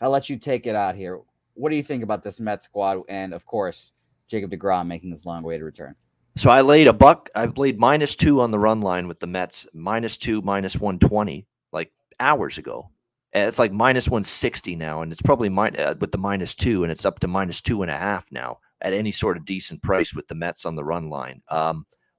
A: I'll let you take it out here. What do you think about this Mets squad? And of course, Jacob deGrom making this long-awaited return.
B: So I laid -2 on the run line with the Mets, -2, -120, like hours ago. It's like -160 now, and it's probably with the -2, and it's up to -2.5 now at any sort of decent price with the Mets on the run line.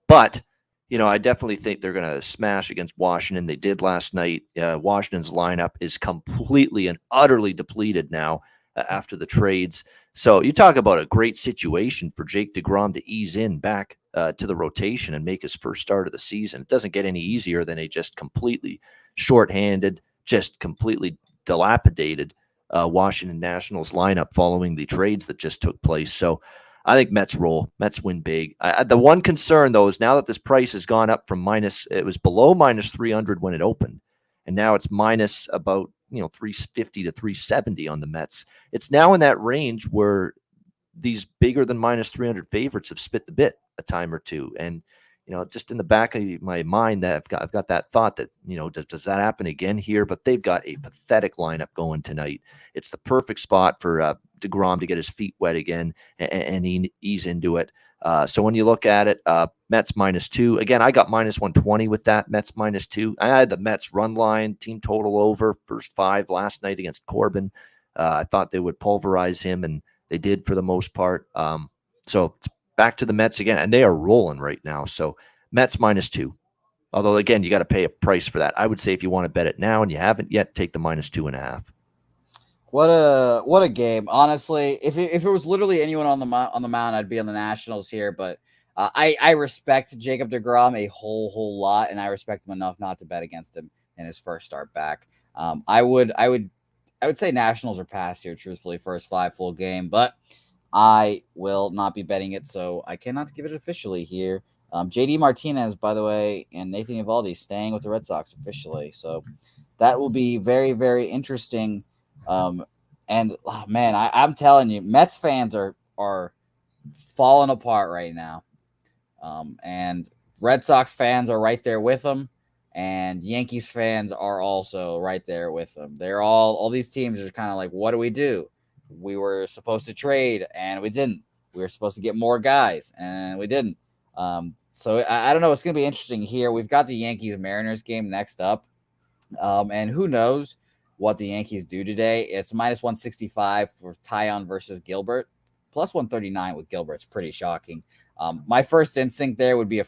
B: But I definitely think they're going to smash against Washington. They did last night. Washington's lineup is completely and utterly depleted now after the trades. So you talk about a great situation for Jake deGrom to ease in back to the rotation and make his first start of the season. It doesn't get any easier than a just completely shorthanded, just completely dilapidated Washington Nationals lineup following the trades that just took place. So I think Mets roll. Mets win big. The one concern, though, is now that this price has gone up from it was below -300 when it opened, and now it's minus about 350 to 370 on the Mets. It's now in that range where these bigger than -300 favorites have spit the bit a time or two. And just in the back of my mind, that I've got that thought that does that happen again here? But they've got a pathetic lineup going tonight. It's the perfect spot for deGrom to get his feet wet again and ease into it. So when you look at it, Mets -2. Again, I got -120 with that. Mets -2. I had the Mets run line, team total over, first 5 last night against Corbin. I thought they would pulverize him, and they did for the most part. So it's back to the Mets again, and they are rolling right now. So Mets -2. Although, again, you got to pay a price for that. I would say if you want to bet it now and you haven't yet, take the -2.5.
A: What a game! Honestly, if it was literally anyone on the mound, I'd be on the Nationals here. But I respect Jacob deGrom a whole lot, and I respect him enough not to bet against him in his first start back. I would say Nationals are past here, truthfully, first 5 full game, but I will not be betting it, so I cannot give it officially here. JD Martinez, by the way, and Nathan Eovaldi staying with the Red Sox officially, so that will be very, very interesting. And man, I'm telling you, Mets fans are falling apart right now. And Red Sox fans are right there with them, and Yankees fans are also right there with them. They're all these teams are kind of like, what do? We were supposed to trade, and we didn't. we were supposed to get more guys, and we didn't. So I don't know. It's going to be interesting here. We've got the Yankees-Mariners game next up, and who knows what the Yankees do today. It's minus 165 for Taillon versus Gilbert, plus 139 with Gilbert. It's pretty shocking. My first instinct there would be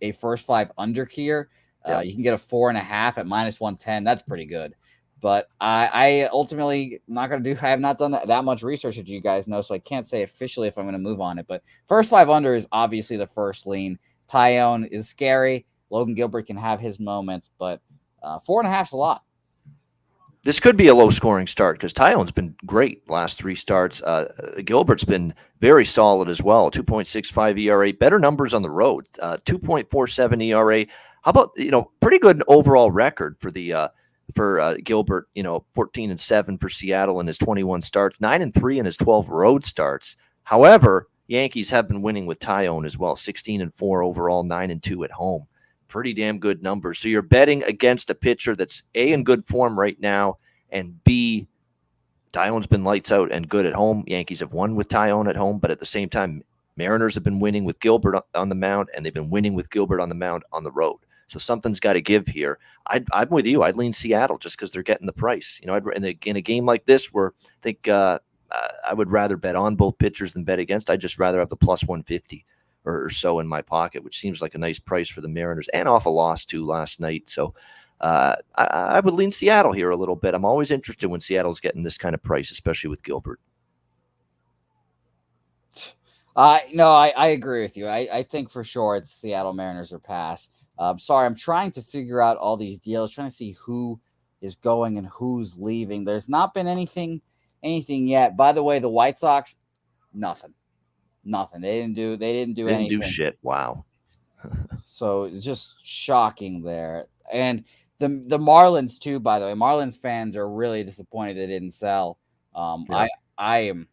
A: a first five under here. You can get a 4.5 at minus 110. That's pretty good. But I ultimately not going to do. I have not done that much research, as you guys know, so I can't say officially if I'm going to move on it. But first five under is obviously the first lean. Taillon is scary. Logan Gilbert can have his moments, but 4.5 is a lot.
B: This could be a low-scoring start because Taillon's been great last three starts. Gilbert's been very solid as well. 2.65 ERA, better numbers on the road. 2.47 ERA. How about pretty good overall record for the Gilbert? 14-7 for Seattle in his 21 starts, 9-3 in his 12 road starts. However, Yankees have been winning with Taillon as well. 16-4 overall, 9-2 at home. Pretty damn good numbers. So you're betting against a pitcher that's A, in good form right now, and B, Taillon's been lights out and good at home. Yankees have won with Taillon at home, but at the same time, Mariners have been winning with Gilbert on the mound, and they've been winning with Gilbert on the mound on the road. So something's got to give here. I'm with you. I'd lean Seattle just because they're getting the price. In a game like this where I think I would rather bet on both pitchers than bet against, I'd just rather have the plus 150. Or so in my pocket, which seems like a nice price for the Mariners and off a loss too last night. So I would lean Seattle here a little bit. I'm always interested when Seattle's getting this kind of price, especially with Gilbert.
A: No, I agree with you. I think for sure it's Seattle Mariners or pass. Sorry, I'm trying to figure out all these deals, trying to see who is going and who's leaving. There's not been anything yet. By the way, the White Sox, nothing. They didn't do anything.
B: Didn't do shit. Wow.
A: So it's just shocking there. And the Marlins too, by the way. Marlins fans are really disappointed they didn't sell. I am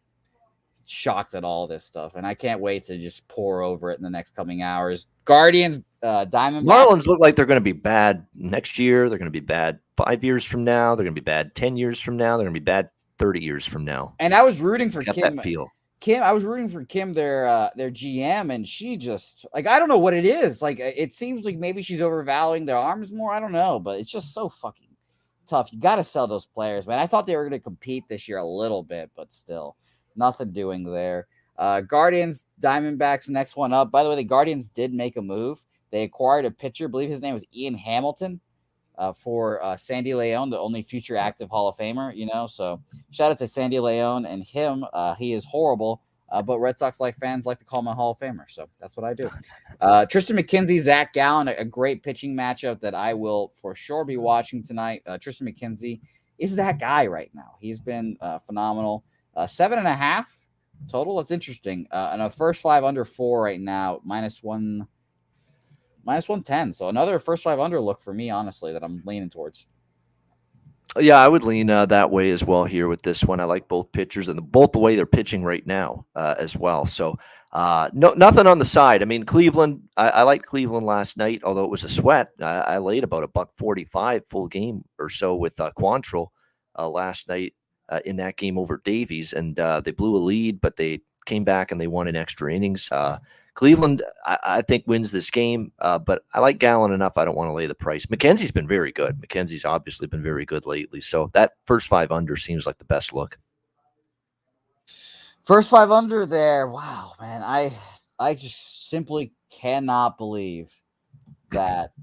A: shocked at all this stuff, and I can't wait to just pour over it in the next coming hours. Guardians, Diamondbacks.
B: Marlins look like they're going to be bad next year. They're going to be bad 5 years from now. They're going to be bad 10 years from now. They're going to be bad 30 years from now.
A: And I was rooting for Kim.
B: That feel.
A: I was rooting for Kim, their GM, and she just I don't know what it is. It seems like maybe she's overvaluing their arms more. I don't know, but it's just so fucking tough. You got to sell those players, man. I thought they were going to compete this year a little bit, but still nothing doing there. Guardians, Diamondbacks, next one up. By the way, the Guardians did make a move. They acquired a pitcher. I believe his name was Ian Hamilton. For Sandy Leon, the only future active Hall of Famer, So shout out to Sandy Leon and him. He is horrible, but Red Sox fans like to call him a Hall of Famer, so that's what I do. Tristan McKenzie, Zach Gallen, a great pitching matchup that I will for sure be watching tonight. Tristan McKenzie is that guy right now. He's been phenomenal. 7.5 total. That's interesting. And a first five under 4 right now, minus 110. So another first five under look for me, honestly, that I'm leaning towards.
B: Yeah, I would lean that way as well here with this one. I like both pitchers and both the way they're pitching right now as well. So nothing on the side. I mean, Cleveland, I liked Cleveland last night, although it was a sweat. I laid about $1.45 full game or so with Quantrill last night in that game over Davies, and they blew a lead, but they came back and they won in extra innings. Cleveland, I think, wins this game, but I like Gallen enough. I don't want to lay the price. McKenzie's been very good. McKenzie's obviously been very good lately. So that first five under seems like the best look.
A: First five under there. Wow, man. I just simply cannot believe that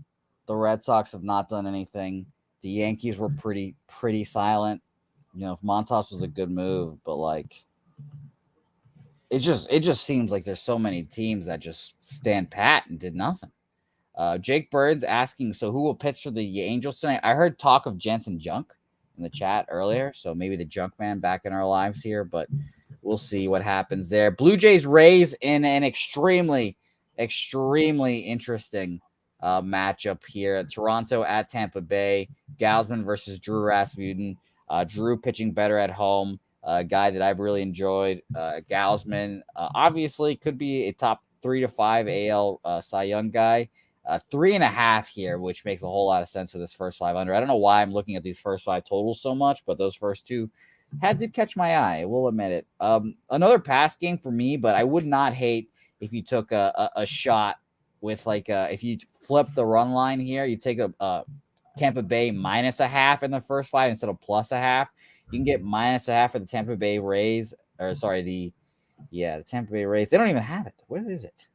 A: the Red Sox have not done anything. The Yankees were pretty silent. Montas was a good move, but it just seems like there's so many teams that just stand pat and did nothing. Jake Burns asking, so who will pitch for the Angels tonight? I heard talk of Jensen Junk in the chat earlier, so maybe the Junk man back in our lives here, but we'll see what happens there. Blue Jays Rays in an extremely interesting matchup here. Toronto at Tampa Bay. Gausman versus Drew Rasmussen. Drew pitching better at home. A guy that I've really enjoyed. Gausman obviously could be a top 3 to 5 AL Cy Young guy. 3.5 here, which makes a whole lot of sense for this first five under. I don't know why I'm looking at these first five totals so much, but those first two did catch my eye. I will admit it. Another pass game for me, but I would not hate if you took a shot with if you flip the run line here, you take a Tampa Bay minus a half in the first five instead of plus a half. You can get minus a half for the Tampa Bay Rays, or sorry, the Tampa Bay Rays. They don't even have it. Where is it?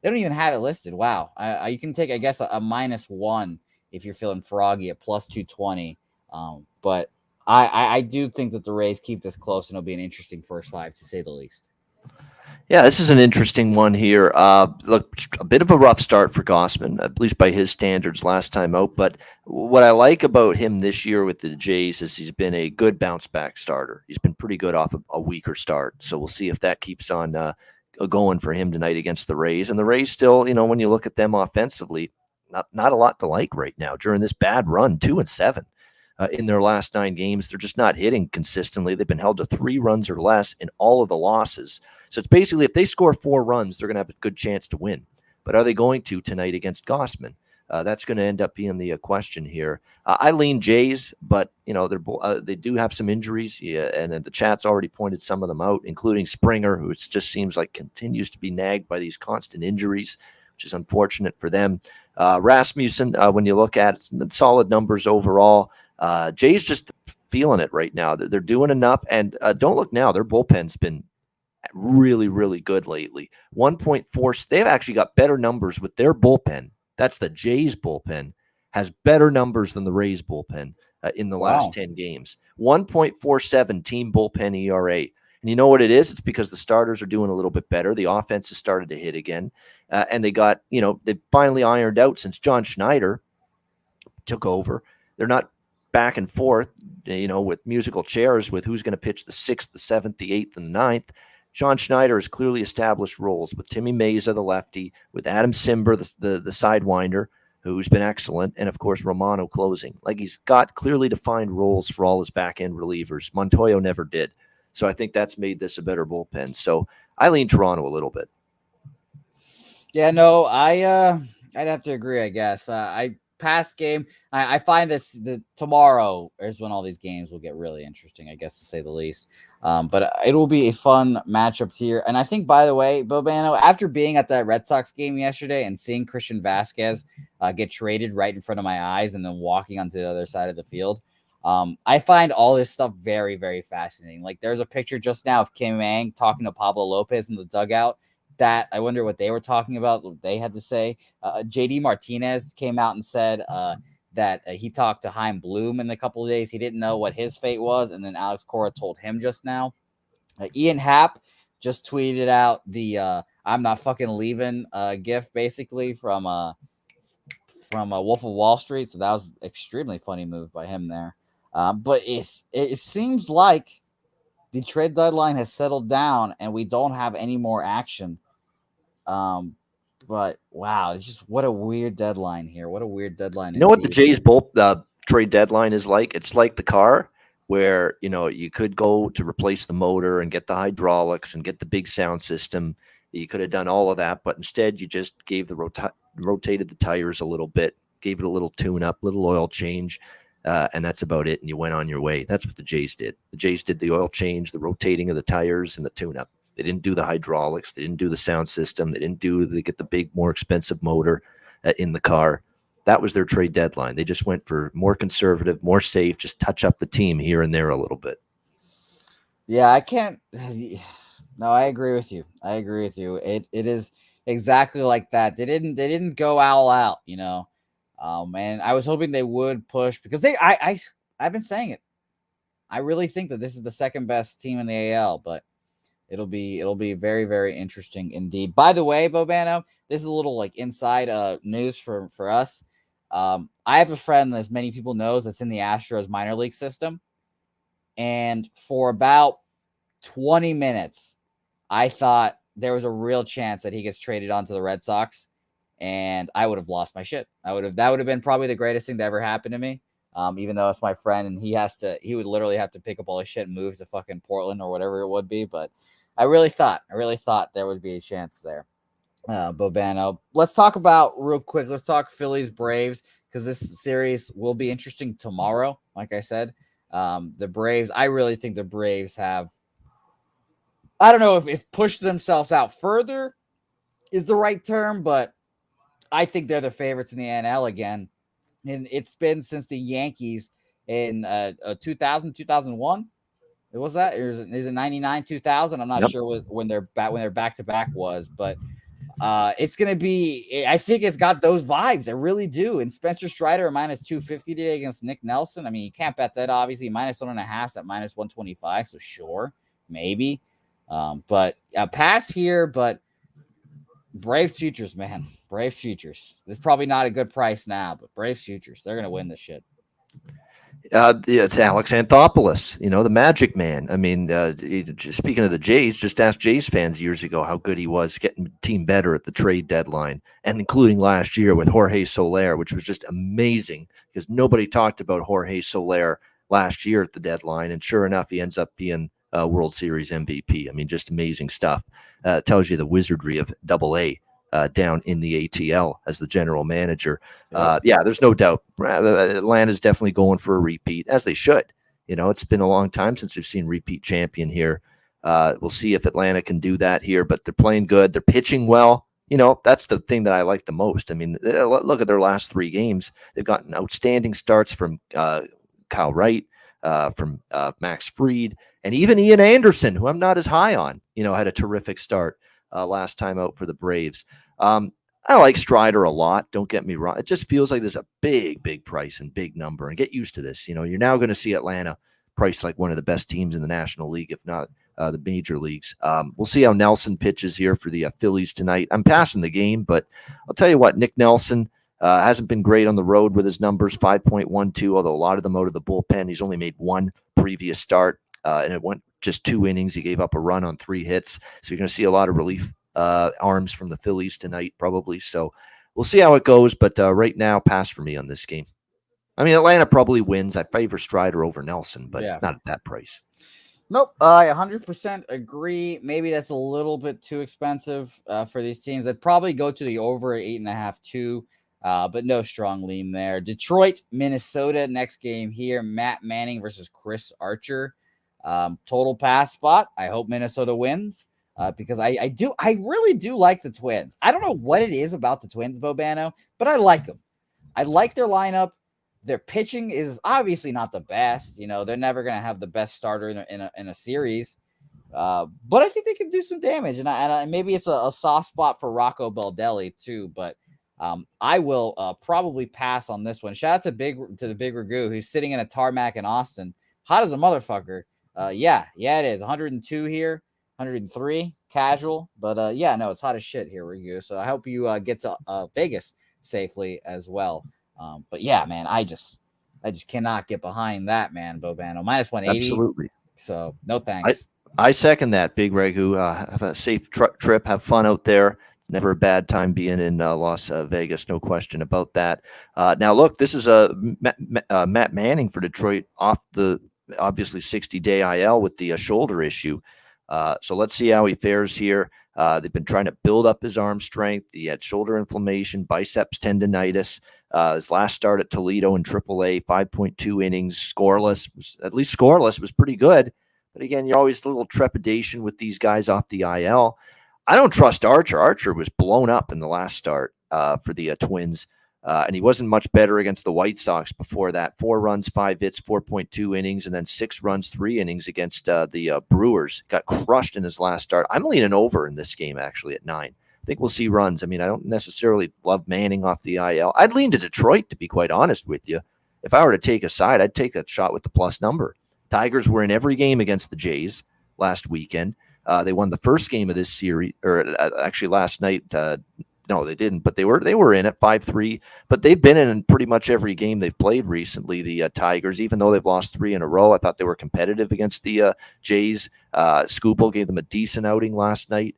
A: They don't even have it listed. Wow. You can take, I guess, a minus one if you're feeling froggy at plus 220. But I do think that the Rays keep this close and it'll be an interesting first five to say the least.
B: Yeah, this is an interesting one here. Look, a bit of a rough start for Gossman, at least by his standards last time out. But what I like about him this year with the Jays is he's been a good bounce back starter. He's been pretty good off of a weaker start. So we'll see if that keeps on going for him tonight against the Rays. And the Rays still, when you look at them offensively, not a lot to like right now during this bad run, 2-7. In their last 9 games, they're just not hitting consistently. They've been held to 3 runs or less in all of the losses. So it's basically if they score 4 runs, they're going to have a good chance to win. But are they going to tonight against Gossman? That's going to end up being the question here. I lean Jays, but they do have some injuries, and the chat's already pointed some of them out, including Springer, who it just seems like continues to be nagged by these constant injuries, which is unfortunate for them. Rasmussen, when you look at it, solid numbers overall. Jay's just feeling it right now. They're doing enough, and don't look now. Their bullpen's been really, really good lately. 1.4. They've actually got better numbers with their bullpen. That's the Jays bullpen has better numbers than the Rays bullpen in the last 10 games. 1.47 team bullpen ERA. And you know what it is? It's because the starters are doing a little bit better. The offense has started to hit again, and they got they finally ironed out since John Schneider took over. They're not back and forth, with musical chairs with who's going to pitch the 6th, the 7th, the 8th, and the 9th. John Schneider has clearly established roles with Timmy Meza, the lefty, with Adam Simber, the sidewinder, who's been excellent, and of course Romano closing. Like he's got clearly defined roles for all his back-end relievers. Montoyo never did. So I think that's made this a better bullpen. So I lean Toronto a little bit.
A: Yeah, no, I'd have to agree, I guess. Past game, I find the tomorrow is when all these games will get really interesting, I guess, to say the least. But it will be a fun matchup here. And I think, by the way, Bobano, after being at that Red Sox game yesterday and seeing Christian Vasquez get traded right in front of my eyes and then walking onto the other side of the field, I find all this stuff very, very fascinating. Like there's a picture just now of Kim Ang talking to Pablo Lopez in the dugout. That I wonder what they were talking about, what they had to say. JD Martinez came out and said that he talked to Chaim Bloom in a couple of days. He didn't know what his fate was. And then Alex Cora told him just now. Ian Happ just tweeted out the I'm not fucking leaving gif basically from Wolf of Wall Street. So that was an extremely funny move by him there. But it seems like the trade deadline has settled down and we don't have any more action. But wow, it's just what a weird deadline here. What a weird deadline.
B: You know what the Jays trade deadline is like? It's like the car where, you could go to replace the motor and get the hydraulics and get the big sound system. You could have done all of that, but instead you just gave rotated the tires a little bit, gave it a little tune up, little oil change. And that's about it. And you went on your way. That's what the Jays did. The Jays did the oil change, the rotating of the tires, and the tune-up. They didn't do the hydraulics. They didn't do the sound system. They didn't get the big, more expensive motor in the car. That was their trade deadline. They just went for more conservative, more safe, just touch up the team here and there a little bit.
A: Yeah, I can't. No, I agree with you. It is exactly like that. They didn't go all out, and I was hoping they would push because I've been saying it. I really think that this is the second best team in the AL, but it'll be very, very interesting indeed. By the way, Bobano, this is a little inside news for us. I have a friend, as many people knows, that's in the Astros minor league system, and for about 20 minutes, I thought there was a real chance that he gets traded onto the Red Sox. And I would have lost my shit. That would have been probably the greatest thing to ever happen to me. Even though it's my friend and he would literally have to pick up all his shit and move to fucking Portland or whatever it would be. But I really thought there would be a chance there. Bobano, let's talk Phillies Braves, because this series will be interesting tomorrow. Like I said, The Braves, I really think the Braves have, I don't know if pushed themselves out further is the right term, but I think they're the favorites in the NL again. And it's been since the Yankees in 2000, 2001. It was that? Is it 99, 2000? I'm not
B: Yep.
A: sure when their back to back was, but it's going to be, I think it's got those vibes. I really do. And Spencer Strider minus 250 today against Nick Nelson. I mean, you can't bet that, obviously. Minus 1.5 at minus 125. So, sure, maybe. But pass here, but Braves futures, man. Braves futures. It's probably not a good price now, but Braves futures, they're going to win this shit.
B: It's Alex Anthopoulos, the Magic Man. I mean, speaking of the Jays, just ask Jays fans years ago how good he was getting the team better at the trade deadline, and including last year with Jorge Soler, which was just amazing because nobody talked about Jorge Soler last year at the deadline, and sure enough, he ends up being World Series MVP. I mean, just amazing stuff. Tells you the wizardry of Double-A. Down in the ATL as the general manager. There's no doubt. Atlanta's definitely going for a repeat, as they should. It's been a long time since we've seen repeat champion here. We'll see if Atlanta can do that here, but they're playing good. They're pitching well. That's the thing that I like the most. I mean, look at their last 3 games. They've gotten outstanding starts from Kyle Wright, from Max Fried, and even Ian Anderson, who I'm not as high on, had a terrific start last time out for the Braves. I like Strider a lot. Don't get me wrong. It just feels like there's a big price and big number. And get used to this. You're now going to see Atlanta priced like one of the best teams in the National League, if not the major leagues. We'll see how Nelson pitches here for the Phillies tonight. I'm passing the game, but I'll tell you what, Nick Nelson hasn't been great on the road with his numbers, 5.12, although a lot of them out of the bullpen. He's only made 1 previous start, and it went just 2 innings. He gave up a run on 3 hits. So you're going to see a lot of relief arms from the Phillies tonight, probably. So we'll see how it goes. But right now, pass for me on this game. I mean, Atlanta probably wins. I favor Strider over Nelson, but not at that price.
A: Nope. I 100% agree. Maybe that's a little bit too expensive for these teams. I'd probably go to the over at 8.5 too, but no strong lean there. Detroit, Minnesota, next game here. Matt Manning versus Chris Archer. Total pass spot. I hope Minnesota wins. Because I really do like the Twins. I don't know what it is about the Twins, Bobano, but I like them. I like their lineup. Their pitching is obviously not the best. They're never going to have the best starter in a series. But I think they can do some damage. And maybe it's a soft spot for Rocco Baldelli too. But I will probably pass on this one. Shout out to the Big Ragu, who's sitting in a tarmac in Austin. Hot as a motherfucker. Yeah, it is. 102 here. 103 casual, but no, it's hot as shit here, Ragu. So I hope you get to Vegas safely as well. But yeah, man, I just cannot get behind that, man. Bobano minus 180.
B: Absolutely.
A: So no thanks.
B: I second that, Big Ragu. Have a safe trip. Have fun out there. It's never a bad time being in Las Vegas. No question about that. Now, look, this is a Matt Manning for Detroit off the obviously 60-day IL with the shoulder issue. So let's see how he fares here. They've been trying to build up his arm strength. He had shoulder inflammation, biceps tendonitis. His last start at Toledo in AAA, 5.2 innings, scoreless. At least scoreless was pretty good. But again, you're always a little trepidation with these guys off the IL. I don't trust Archer. Archer was blown up in the last start for the Twins. And he wasn't much better against the White Sox before that. 4 runs, 5 hits, 4.2 innings, and then 6 runs, 3 innings against the Brewers. Got crushed in his last start. I'm leaning over in this game, actually, at 9. I think we'll see runs. I mean, I don't necessarily love Manning off the IL. I'd lean to Detroit, to be quite honest with you. If I were to take a side, I'd take that shot with the plus number. Tigers were in every game against the Jays last weekend. They won the first game of this series, or actually last night. No, they didn't, but they were in at 5-3. But they've been in pretty much every game they've played recently, the Tigers, even though they've lost 3 in a row. I thought they were competitive against the Jays. Scoopel gave them a decent outing last night,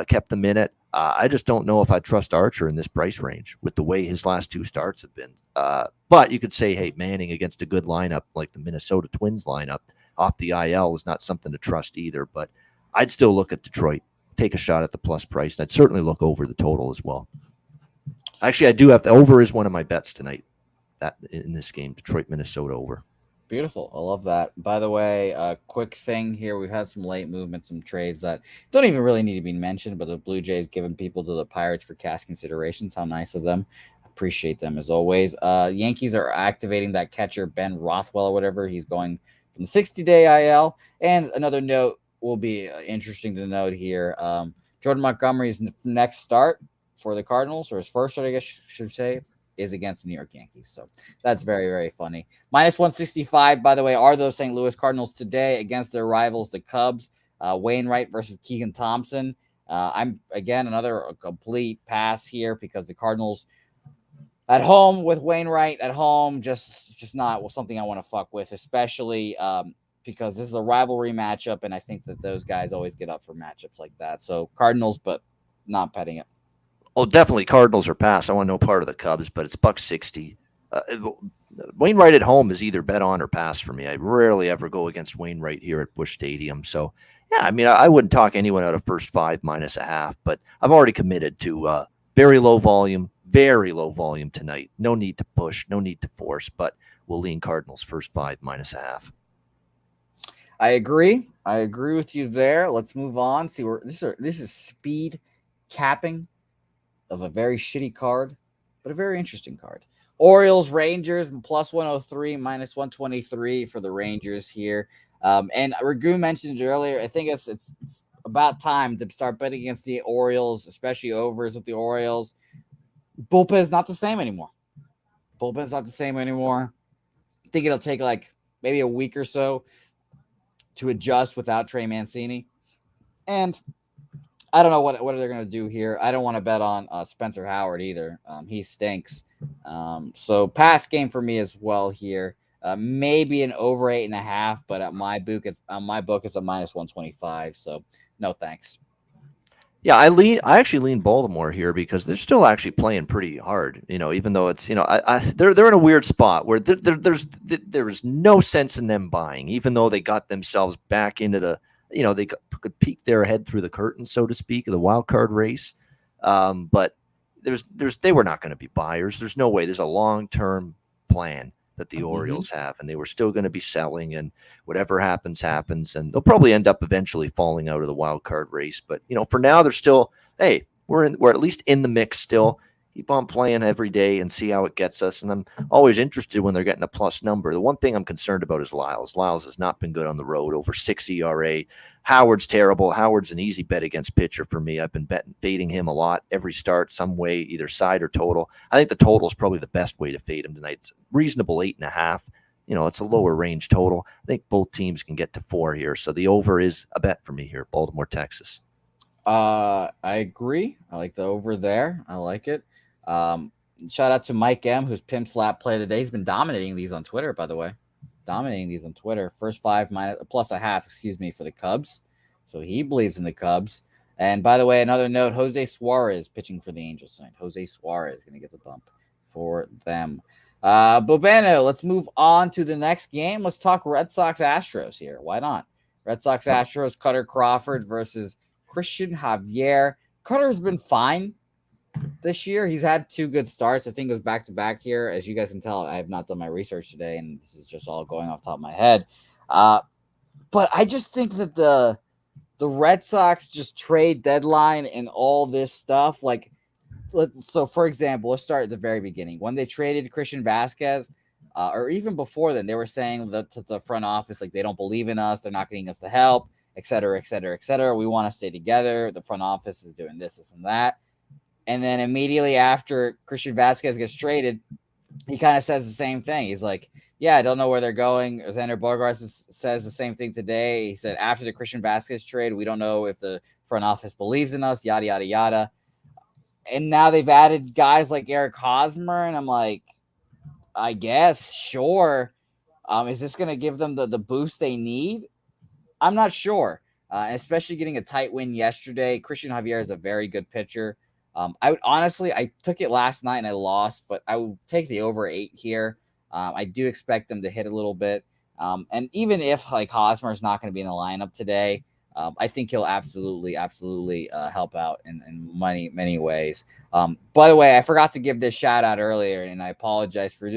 B: kept them in it. I just don't know if I trust Archer in this price range with the way his last 2 starts have been. But you could say, hey, Manning against a good lineup like the Minnesota Twins lineup off the IL is not something to trust either. But I'd still look at Detroit. Take a shot at the plus price. And I'd certainly look over the total as well. Actually, I do have the over is one of my bets tonight in this game. Detroit, Minnesota over.
A: Beautiful. I love that. By the way, a quick thing here. We've had some late movements, some trades that don't even really need to be mentioned, but the Blue Jays giving people to the Pirates for cash considerations. How nice of them. Appreciate them as always. Yankees are activating that catcher, Ben Rothwell or whatever. He's going from the 60-day IL. And another note will be interesting to note here. Jordan Montgomery's next start for the Cardinals, or his first start, I guess I should say, is against the New York Yankees. So that's very, very funny. Minus 165, by the way, are those St. Louis Cardinals today against their rivals, the Cubs. Wainwright versus Keegan Thompson. I'm, again, another complete pass here because the Cardinals at home with Wainwright at home, just not something I want to fuck with, especially because this is a rivalry matchup, and I think that those guys always get up for matchups like that. So Cardinals, but not petting it.
B: Oh, definitely Cardinals are pass. I want no part of the Cubs, but it's $1.60. Wainwright at home is either bet on or pass for me. I rarely ever go against Wainwright here at Busch Stadium. So, yeah, I mean, I wouldn't talk anyone out of first 5 minus a half, but I've already committed to very low volume tonight. No need to push, no need to force, but we'll lean Cardinals first 5 minus a half.
A: I agree. I agree with you there. Let's move on. See where this is speed capping of a very shitty card, but a very interesting card. Orioles, Rangers, plus 103, minus 123 for the Rangers here. And Ragu mentioned it earlier. I think it's about time to start betting against the Orioles, especially overs with the Orioles. Bullpen is not the same anymore. I think it'll take like maybe a week or so to adjust without Trey Mancini. And I don't know what they're going to do here. I don't want to bet on Spencer Howard either. He stinks. So pass game for me as well here. Maybe an over 8.5, but at my book it's a minus 125. So no thanks.
B: Yeah, I actually lean Baltimore here because they're still actually playing pretty hard. Even though it's they're in a weird spot where there is no sense in them buying, even though they got themselves back into the they could peek their head through the curtain, so to speak, of the wild card race. But they were not going to be buyers. There's no way. There's a long-term plan that the Orioles have, and they were still going to be selling, and whatever happens, and they'll probably end up eventually falling out of the wild card race. But for now, they're still, hey, we're at least in the mix still. Keep on playing every day and see how it gets us. And I'm always interested when they're getting a plus number. The one thing I'm concerned about is Lyles. Lyles has not been good on the road, over 6 ERA. Howard's terrible. Howard's an easy bet against pitcher for me. I've been fading him a lot every start, some way, either side or total. I think the total is probably the best way to fade him tonight. It's reasonable 8.5. It's a lower range total. I think both teams can get to 4 here. So the over is a bet for me here, Baltimore, Texas.
A: I agree. I like the over there. I like it. Shout out to Mike M, who's Pimp Slap play today. He's been dominating these on Twitter, by the way. First 5 minus plus a half, for the Cubs. So he believes in the Cubs. And by the way, another note, Jose Suarez pitching for the Angels tonight. Jose Suarez going to get the bump for them. Bobano, let's move on to the next game. Let's talk Red Sox Astros here. Why not? Red Sox Astros, Cutter Crawford versus Christian Javier. Cutter's been fine this year. He's had 2 good starts. I think it was back-to-back here. As you guys can tell, I have not done my research today, and this is just all going off the top of my head. But I just think that the Red Sox just trade deadline and all this stuff. So for example, let's start at the very beginning. When they traded Christian Vasquez, or even before then, they were saying to the front office, like, they don't believe in us. They're not getting us the help, et cetera, et cetera, et cetera. We want to stay together. The front office is doing this, and that. And then immediately after Christian Vasquez gets traded, he kind of says the same thing. He's like, yeah, I don't know where they're going. Xander Bogaerts says the same thing today. He said, after the Christian Vasquez trade, we don't know if the front office believes in us, yada, yada, yada. And now they've added guys like Eric Hosmer, and I'm like, I guess, sure. Is this going to give them the boost they need? I'm not sure. Especially getting a tight win yesterday. Christian Javier is a very good pitcher. I took it last night and I lost, but I would take the over 8 here. I do expect them to hit a little bit. And even if Hosmer is not going to be in the lineup today, I think he'll absolutely help out in many ways. By the way, I forgot to give this shout out earlier, and I apologize for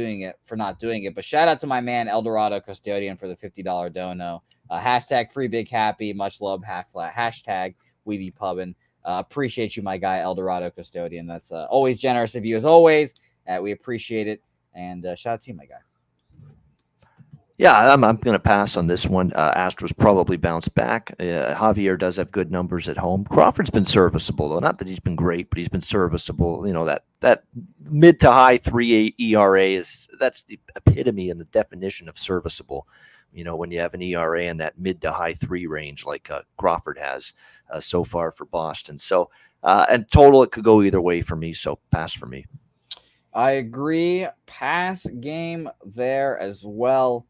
A: not doing it. But shout out to my man Eldorado Custodian for the $50 dono. Hashtag free big happy, much love, hashtag we be pubbing. Appreciate you, my guy Eldorado Custodian. That's always generous of you as always. We appreciate it, and shout out to you, my guy.
B: Yeah, I'm going to pass on this one. Astros probably bounce back. Javier does have good numbers at home. Crawford's been serviceable, though. Not that he's been great, but he's been serviceable. You know, that mid to high 3 ERA that's the epitome and the definition of serviceable. You know, when you have an ERA in that mid to high 3 range like Crawford has so far for Boston. So, and total, it could go either way for me. So pass for me.
A: I agree. Pass game there as well.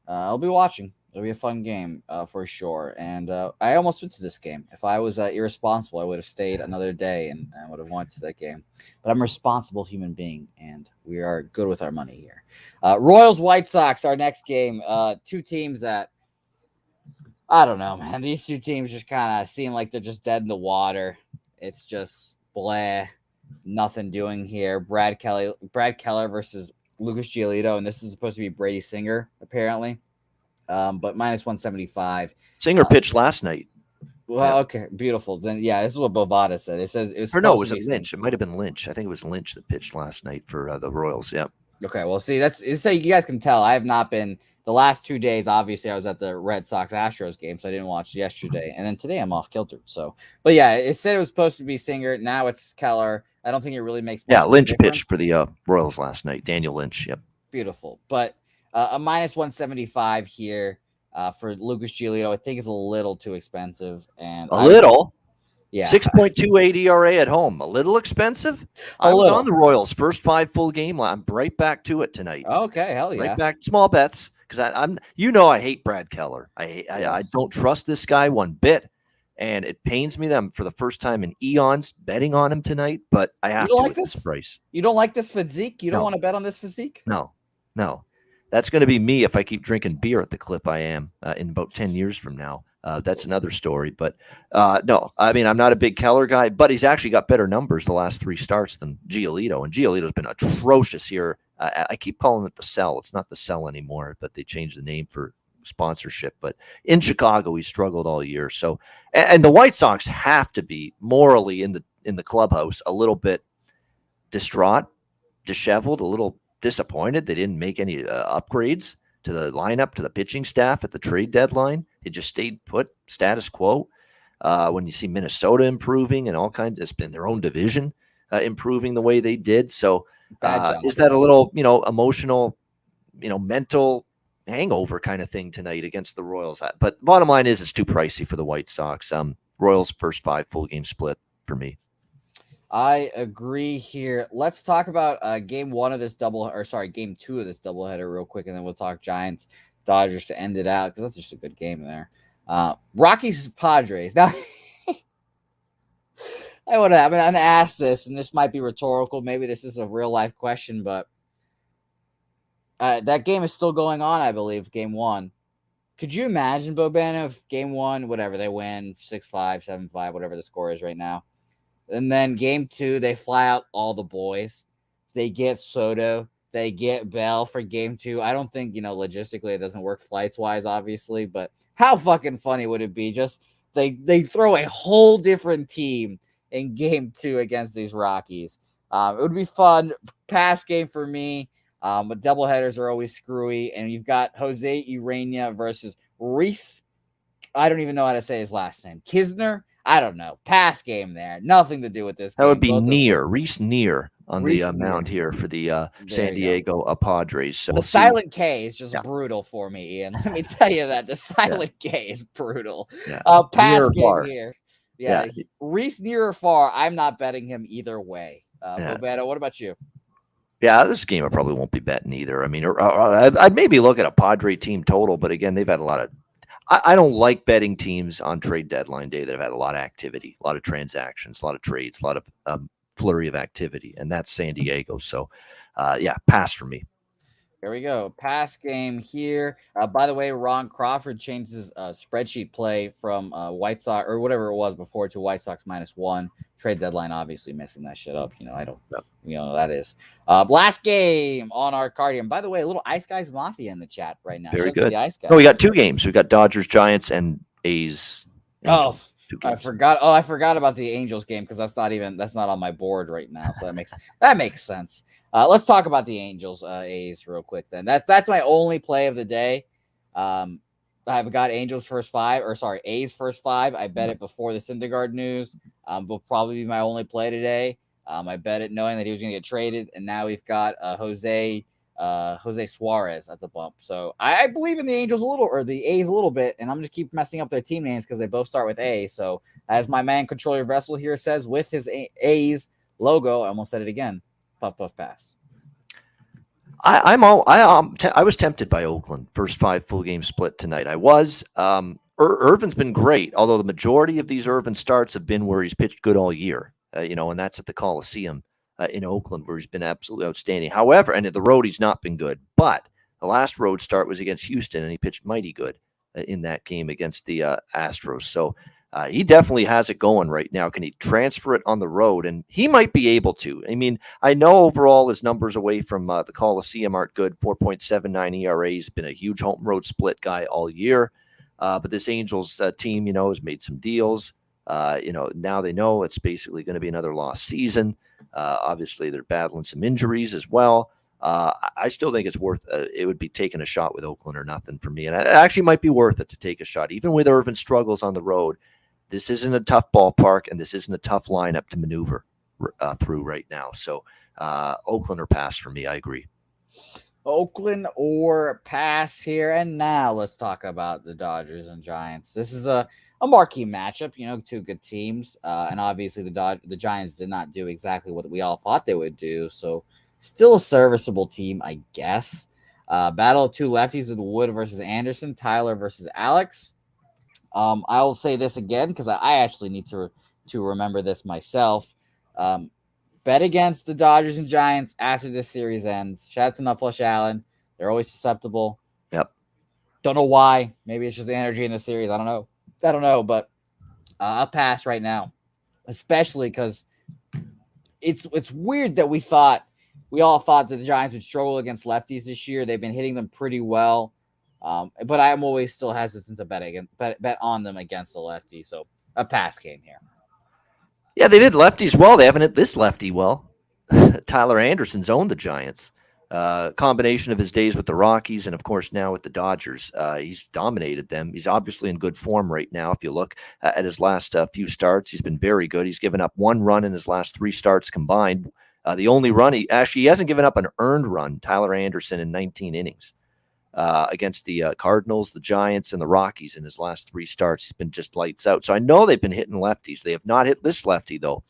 A: I'll be watching. It'll be a fun game for sure. And I almost went to this game. If I was irresponsible, I would have stayed another day and I would have went to that game. But I'm a responsible human being, and we are good with our money here. Royals, White Sox, our next game. Two teams that, I don't know, man. These two teams just kind of seem like they're just dead in the water. It's just blah. Nothing doing here. Brad Keller versus Lucas Giolito, and this is supposed to be Brady Singer, apparently. But minus 175.
B: Singer pitched last night.
A: Well, okay, beautiful. Then, yeah, this is what Bovada said. It says it was.
B: Or no, was it Lynch? It might have been Lynch. I think it was Lynch that pitched last night for the Royals. Yeah.
A: Okay, well, see, it's so you guys can tell I have not been the last 2 days. Obviously, I was at the Red Sox Astros game, so I didn't watch yesterday, and then today I'm off kilter. So, but yeah, it said it was supposed to be Singer. Now it's Keller. I don't think it really makes.
B: Yeah, Lynch pitched for the Royals last night. Daniel Lynch. Yep.
A: Beautiful, but a minus 175 here for Lucas Giolito, I think is a little too expensive. And
B: little.
A: Yeah,
B: 6.28 ERA at home. A little expensive. I was on the Royals first 5 full game. I'm right back to it tonight.
A: Okay, hell yeah.
B: Right back, small bets, because I'm I hate Brad Keller. I don't trust this guy one bit. And it pains me that I'm for the first time in eons betting on him tonight, but I have to at this price.
A: You don't like this physique? You don't want to bet on this physique?
B: No. That's going to be me if I keep drinking beer at the clip I am in about 10 years from now. That's another story. But no, I mean, I'm not a big Keller guy, but he's actually got better numbers the last 3 starts than Giolito. And Giolito's been atrocious here. I keep calling it the Cell. It's not the Cell anymore, but they changed the name for sponsorship. But in Chicago, he struggled all year. So, and the White Sox have to be morally in the clubhouse a little bit distraught, disheveled, a little disappointed. They didn't make any upgrades to the lineup, to the pitching staff at the trade deadline. It just stayed put, status quo. When you see Minnesota improving and all kinds, it's been their own division improving the way they did. So is that a little, emotional, mental hangover kind of thing tonight against the Royals? But bottom line is it's too pricey for the White Sox. Royals first 5 full game split for me.
A: I agree here. Let's talk about game 2 of this doubleheader real quick, and then we'll talk Giants Dodgers to end it out because that's just a good game there. Rockies Padres. Now I'm gonna ask this, and this might be rhetorical. Maybe this is a real life question, but that game is still going on, I believe, game 1. Could you imagine, Bobana, if game 1, whatever, they win 6-5, 7-5, whatever the score is right now, and then game 2, they fly out all the boys. They get Soto. They get Bell for game 2. I don't think, logistically it doesn't work flights-wise, obviously, but how fucking funny would it be? Just they throw a whole different team in game 2 against these Rockies. It would be fun. Pass game for me. But doubleheaders are always screwy. And you've got Jose Urena versus Reese. I don't even know how to say his last name. Kisner? I don't know. Pass game there. Nothing to do with this.
B: That would be Reese Neer on the mound here for the San Diego Padres. So
A: the silent K is just brutal for me, Ian. Let me tell you that. The silent K is brutal.
B: Yeah.
A: Pass game here. Yeah. Reese near or far, I'm not betting him either way. Roberto, what about you?
B: Yeah, this game I probably won't be betting either. I mean, I'd maybe look at a Padre team total, but again, they've had a lot of I don't like betting teams on trade deadline day that have had a lot of activity, a lot of transactions, a lot of trades, a lot of flurry of activity, and that's San Diego. So, pass for me.
A: There we go. Pass game here. By the way, Ron Crawford changed his spreadsheet play from White Sox or whatever it was before to White Sox -1. Trade deadline, obviously messing that shit up. I don't, that is. Last game on our card here. And by the way, a little Ice Guys Mafia in the chat right now.
B: Very
A: Shout out to
B: good.
A: the Ice Guys.
B: No, we got 2 games. We got Dodgers, Giants, and A's. Angels.
A: I forgot. Oh, I forgot about the Angels game because that's not on my board right now. So that makes sense. Let's talk about the Angels A's real quick. Then that's my only play of the day. I've got A's first 5. I bet it before the Syndergaard news. Will probably be my only play today. I bet it knowing that he was going to get traded, and now we've got Jose Suarez at the bump. So I believe in the Angels the A's a little bit, and I'm just keep messing up their team names because they both start with A. So as my man Control Your Vessel here says, with his A's logo, I almost said it again. Puff puff pass.
B: I was tempted by Oakland first 5 full game split tonight. I was. Irvin's been great, although the majority of these Irvin starts have been where he's pitched good all year. And that's at the Coliseum in Oakland, where he's been absolutely outstanding. However, and at the road he's not been good. But the last road start was against Houston, and he pitched mighty good in that game against the Astros. So he definitely has it going right now. Can he transfer it on the road? And he might be able to. I mean, I know overall his numbers away from the Coliseum aren't good. 4.79 ERA. He's been a huge home road split guy all year. But this Angels team, has made some deals. Now they know it's basically going to be another lost season. Obviously, they're battling some injuries as well. I still think it's worth it would be taking a shot with Oakland or nothing for me. And it actually might be worth it to take a shot. Even with Irvin struggles on the road, this isn't a tough ballpark, and this isn't a tough lineup to maneuver through right now. So Oakland or pass for me. I agree.
A: Oakland or pass here. And now let's talk about the Dodgers and Giants. This is a marquee matchup, 2 good teams. And obviously the Giants did not do exactly what we all thought they would do. So still a serviceable team, I guess. Battle of 2 lefties with Wood versus Anderson, Tyler versus Alex. I will say this again because I actually need to remember this myself. Bet against the Dodgers and Giants after this series ends. Shout out to Nutflush Allen. They're always susceptible.
B: Yep.
A: Don't know why. Maybe it's just the energy in the series. I don't know, but I'll pass right now, especially because it's weird that we all thought that the Giants would struggle against lefties this year. They've been hitting them pretty well. But I'm always still hesitant to bet on them against the lefty. So a pass game here.
B: Yeah, they did lefties well. They haven't hit this lefty well. Tyler Anderson's owned the Giants. Combination of his days with the Rockies and, of course, now with the Dodgers. He's dominated them. He's obviously in good form right now. If you look at his last few starts, he's been very good. He's given up 1 run in his last 3 starts combined. The only run, he hasn't given up an earned run, Tyler Anderson, in 19 innings. Against the Cardinals, the Giants, and the Rockies in his last 3 starts. He's been just lights out. So I know they've been hitting lefties. They have not hit this lefty, though.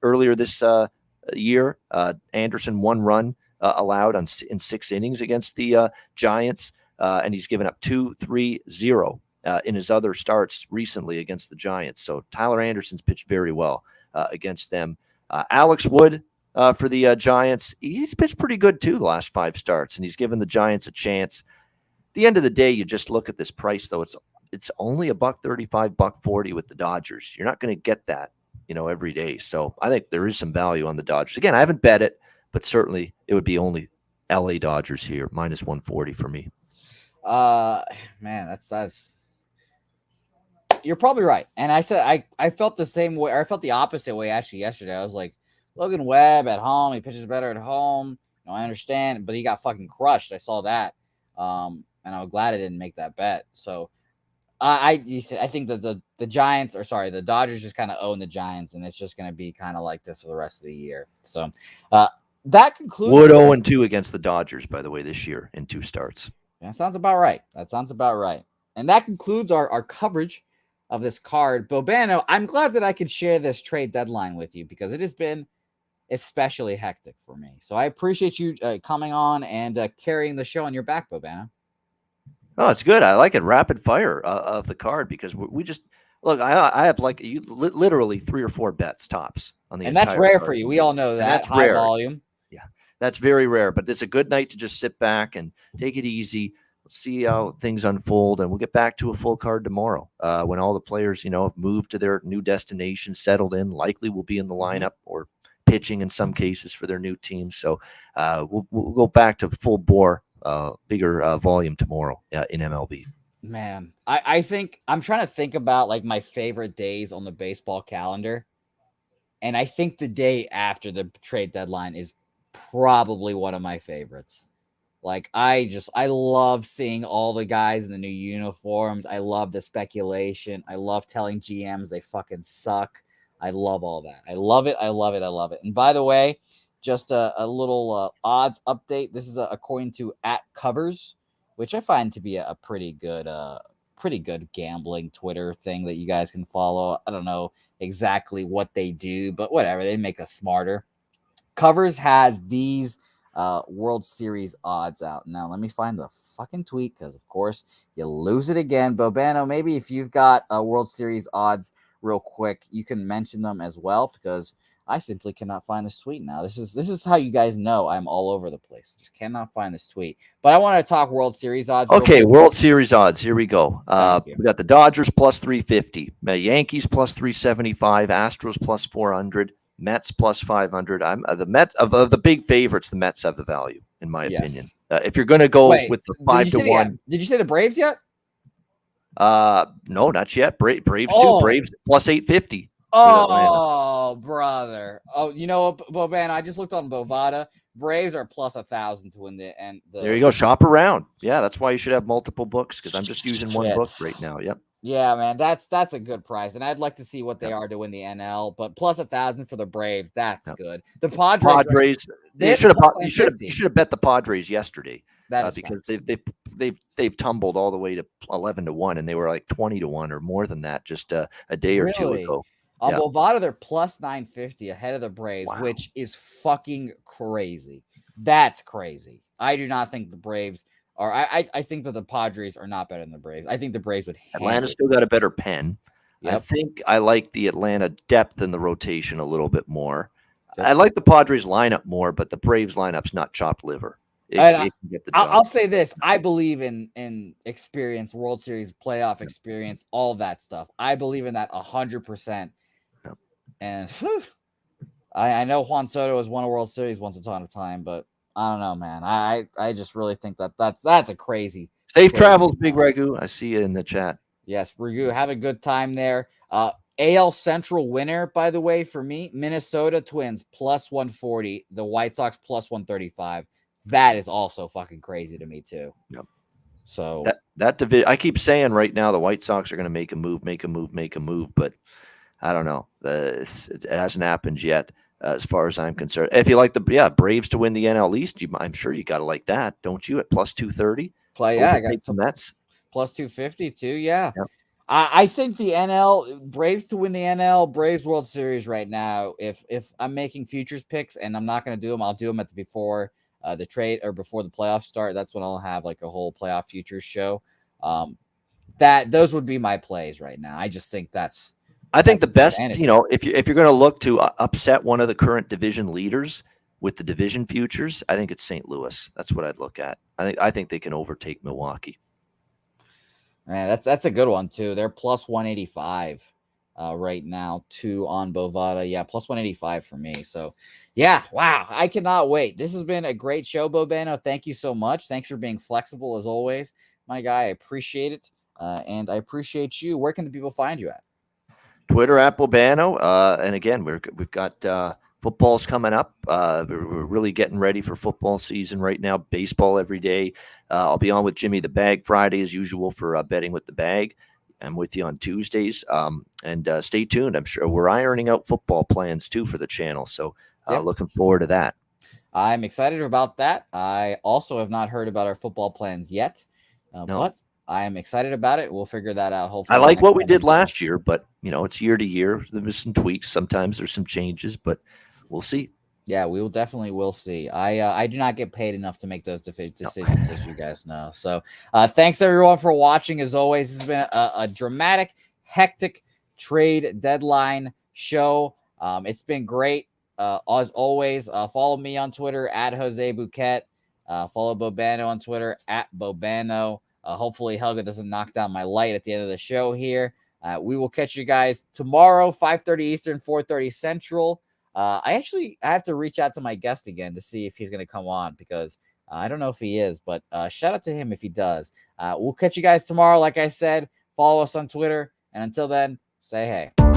B: Earlier this year, Anderson 1 run allowed in 6 innings against the Giants, and he's given up 2, 3, 0 in his other starts recently against the Giants. So Tyler Anderson's pitched very well against them. Alex Wood, for the Giants, he's pitched pretty good too the last 5 starts, and he's given the Giants a chance. At the end of the day, you just look at this price, though. It's only $1.35, $1.40 with the Dodgers. You're not going to get that, every day. So I think there is some value on the Dodgers. Again, I haven't bet it, but certainly it would be only LA Dodgers here, -140 for me.
A: Man, that's. You're probably right, and I said I felt the same way. Or I felt the opposite way actually yesterday. I was like, Logan Webb at home, he pitches better at home. I understand, but he got fucking crushed. I saw that, and I'm glad I didn't make that bet. So I think that the Giants, the Dodgers just kind of own the Giants, and it's just going to be kind of like this for the rest of the year. So that concludes.
B: Wood 0-2 against the Dodgers, by the way, this year in 2 starts.
A: That sounds about right. And that concludes our coverage of this card. Bobano, I'm glad that I could share this trade deadline with you because it has been especially hectic for me. So I appreciate you coming on and carrying the show on your back, Bobano.
B: Oh, it's good. I like it. Rapid fire of the card because we just look. I have literally 3 or 4 bets tops on the.
A: And that's rare
B: card.
A: for you. We all know that.
B: And that's
A: high
B: rare.
A: Volume.
B: Yeah, That's very rare, but it's a good night to just sit back and take it easy. Let's see how things unfold, and we'll get back to a full card tomorrow when all the players, have moved to their new destination, settled in, likely will be in the lineup or pitching in some cases for their new team. So we'll go back to full bore, bigger volume tomorrow in MLB.
A: Man, I think I'm trying to think about like my favorite days on the baseball calendar. And I think the day after the trade deadline is probably one of my favorites. Like I love seeing all the guys in the new uniforms. I love the speculation. I love telling GMs they fucking suck. I love all that. I love it. I love it. I love it. And by the way, just a little odds update. This is according to @covers, which I find to be a pretty good gambling Twitter thing that you guys can follow. I don't know exactly what they do, but whatever, they make us smarter. Covers has these World Series odds out. Now let me find the fucking tweet, because of course you lose it again. Bobano, maybe if you've got World Series odds real quick, you can mention them as well, because I simply cannot find this tweet now. This is how you guys know I'm all over the place. Just cannot find this tweet. But I want to talk World Series odds.
B: Okay, World Series odds. Here we go. We got the Dodgers plus 350, Yankees plus 375, Astros plus 400, Mets plus 500. I'm the Mets of the big favorites. The Mets have the value, in my opinion. If you're going to go with the 5-1,
A: did you say the Braves yet?
B: No, not yet. Braves too. Braves plus 850.
A: Oh, brother. Oh, you know what, Boban? I just looked on Bovada. Braves are plus 1,000 to win
B: There you go. Shop around. Yeah, that's why you should have multiple books, because I'm just using one book right now. Yep.
A: Yeah, man, that's a good price, and I'd like to see what they are to win the NL. But plus 1,000 for the Braves, that's good. The Padres,
B: you should have bet the Padres yesterday. Because they've tumbled all the way to 11-1, and they were like 20-1 or more than that just a day or two ago.
A: On Bovada, they're plus 950 ahead of the Braves, which is fucking crazy. That's crazy. I do not think the Braves are. I think that the Padres are not better than the Braves. I think the Braves would.
B: Atlanta's still got a better pen. Yep. I think I like the Atlanta depth in the rotation a little bit more. Yep. I like the Padres lineup more, but the Braves lineup's not chopped liver.
A: I'll say this. I believe in experience, World Series playoff experience, all that stuff. I believe in that 100%. And I know Juan Soto has won a World Series once upon a time, but I don't know, man. I just really think that's a crazy.
B: Safe travels, Big Ragu. I see you in the chat.
A: Yes, Ragu, have a good time there. AL Central winner, by the way, for me, Minnesota Twins plus 140, the White Sox plus 135. That is also fucking crazy to me too.
B: Yep.
A: So
B: that division, I keep saying right now, the White Sox are going to make a move, but I don't know. It hasn't happened yet, as far as I'm concerned. If you like the Braves to win the NL East, I'm sure you got to like that, don't you? At plus 230.
A: I got
B: some Mets
A: plus 250 too. Yeah. Yep. I think the NL Braves to win the NL Braves World Series right now. If I'm making futures picks and I'm not going to do them, I'll do them before the trade or before the playoffs start. That's when I'll have like a whole playoff futures show. Those would be my plays right now. I just think
B: I think the best, if you're going to look to upset one of the current division leaders with the division futures, I think it's St. Louis. That's what I'd look at. I think they can overtake Milwaukee.
A: Man, that's a good one too. They're plus 185 right now too on Bovada. Yeah, plus 185 for me. So yeah, wow. I cannot wait. This has been a great show, Bobano. Thank you so much. Thanks for being flexible as always, my guy. I appreciate it. And I appreciate you. Where can the people find you at?
B: Twitter @Bobano. And again, we've got football's coming up. We're really getting ready for football season right now. Baseball every day. I'll be on with Jimmy the Bag Friday as usual for betting with the bag. I'm with you on Tuesdays. And stay tuned. I'm sure we're ironing out football plans too for the channel. So looking forward to that.
A: I'm excited about that. I also have not heard about our football plans yet, but I am excited about it. We'll figure that out. Hopefully,
B: I like what we did last year, but it's year to year. There's some tweaks. Sometimes there's some changes, but we'll see.
A: Yeah, we will see. I do not get paid enough to make those decisions, as you guys know. So thanks everyone for watching. As always, this has been a dramatic, hectic trade deadline show. It's been great. as always, follow me on Twitter at Jose Bouquett. Follow Bobano on Twitter at Bobano. Hopefully Helga doesn't knock down my light at the end of the show here. We will catch you guys tomorrow, 5:30 Eastern, 4:30 Central. I have to reach out to my guest again to see if he's going to come on, because I don't know if he is, but shout out to him if he does. We'll catch you guys tomorrow. Like I said, follow us on Twitter. And until then, say hey.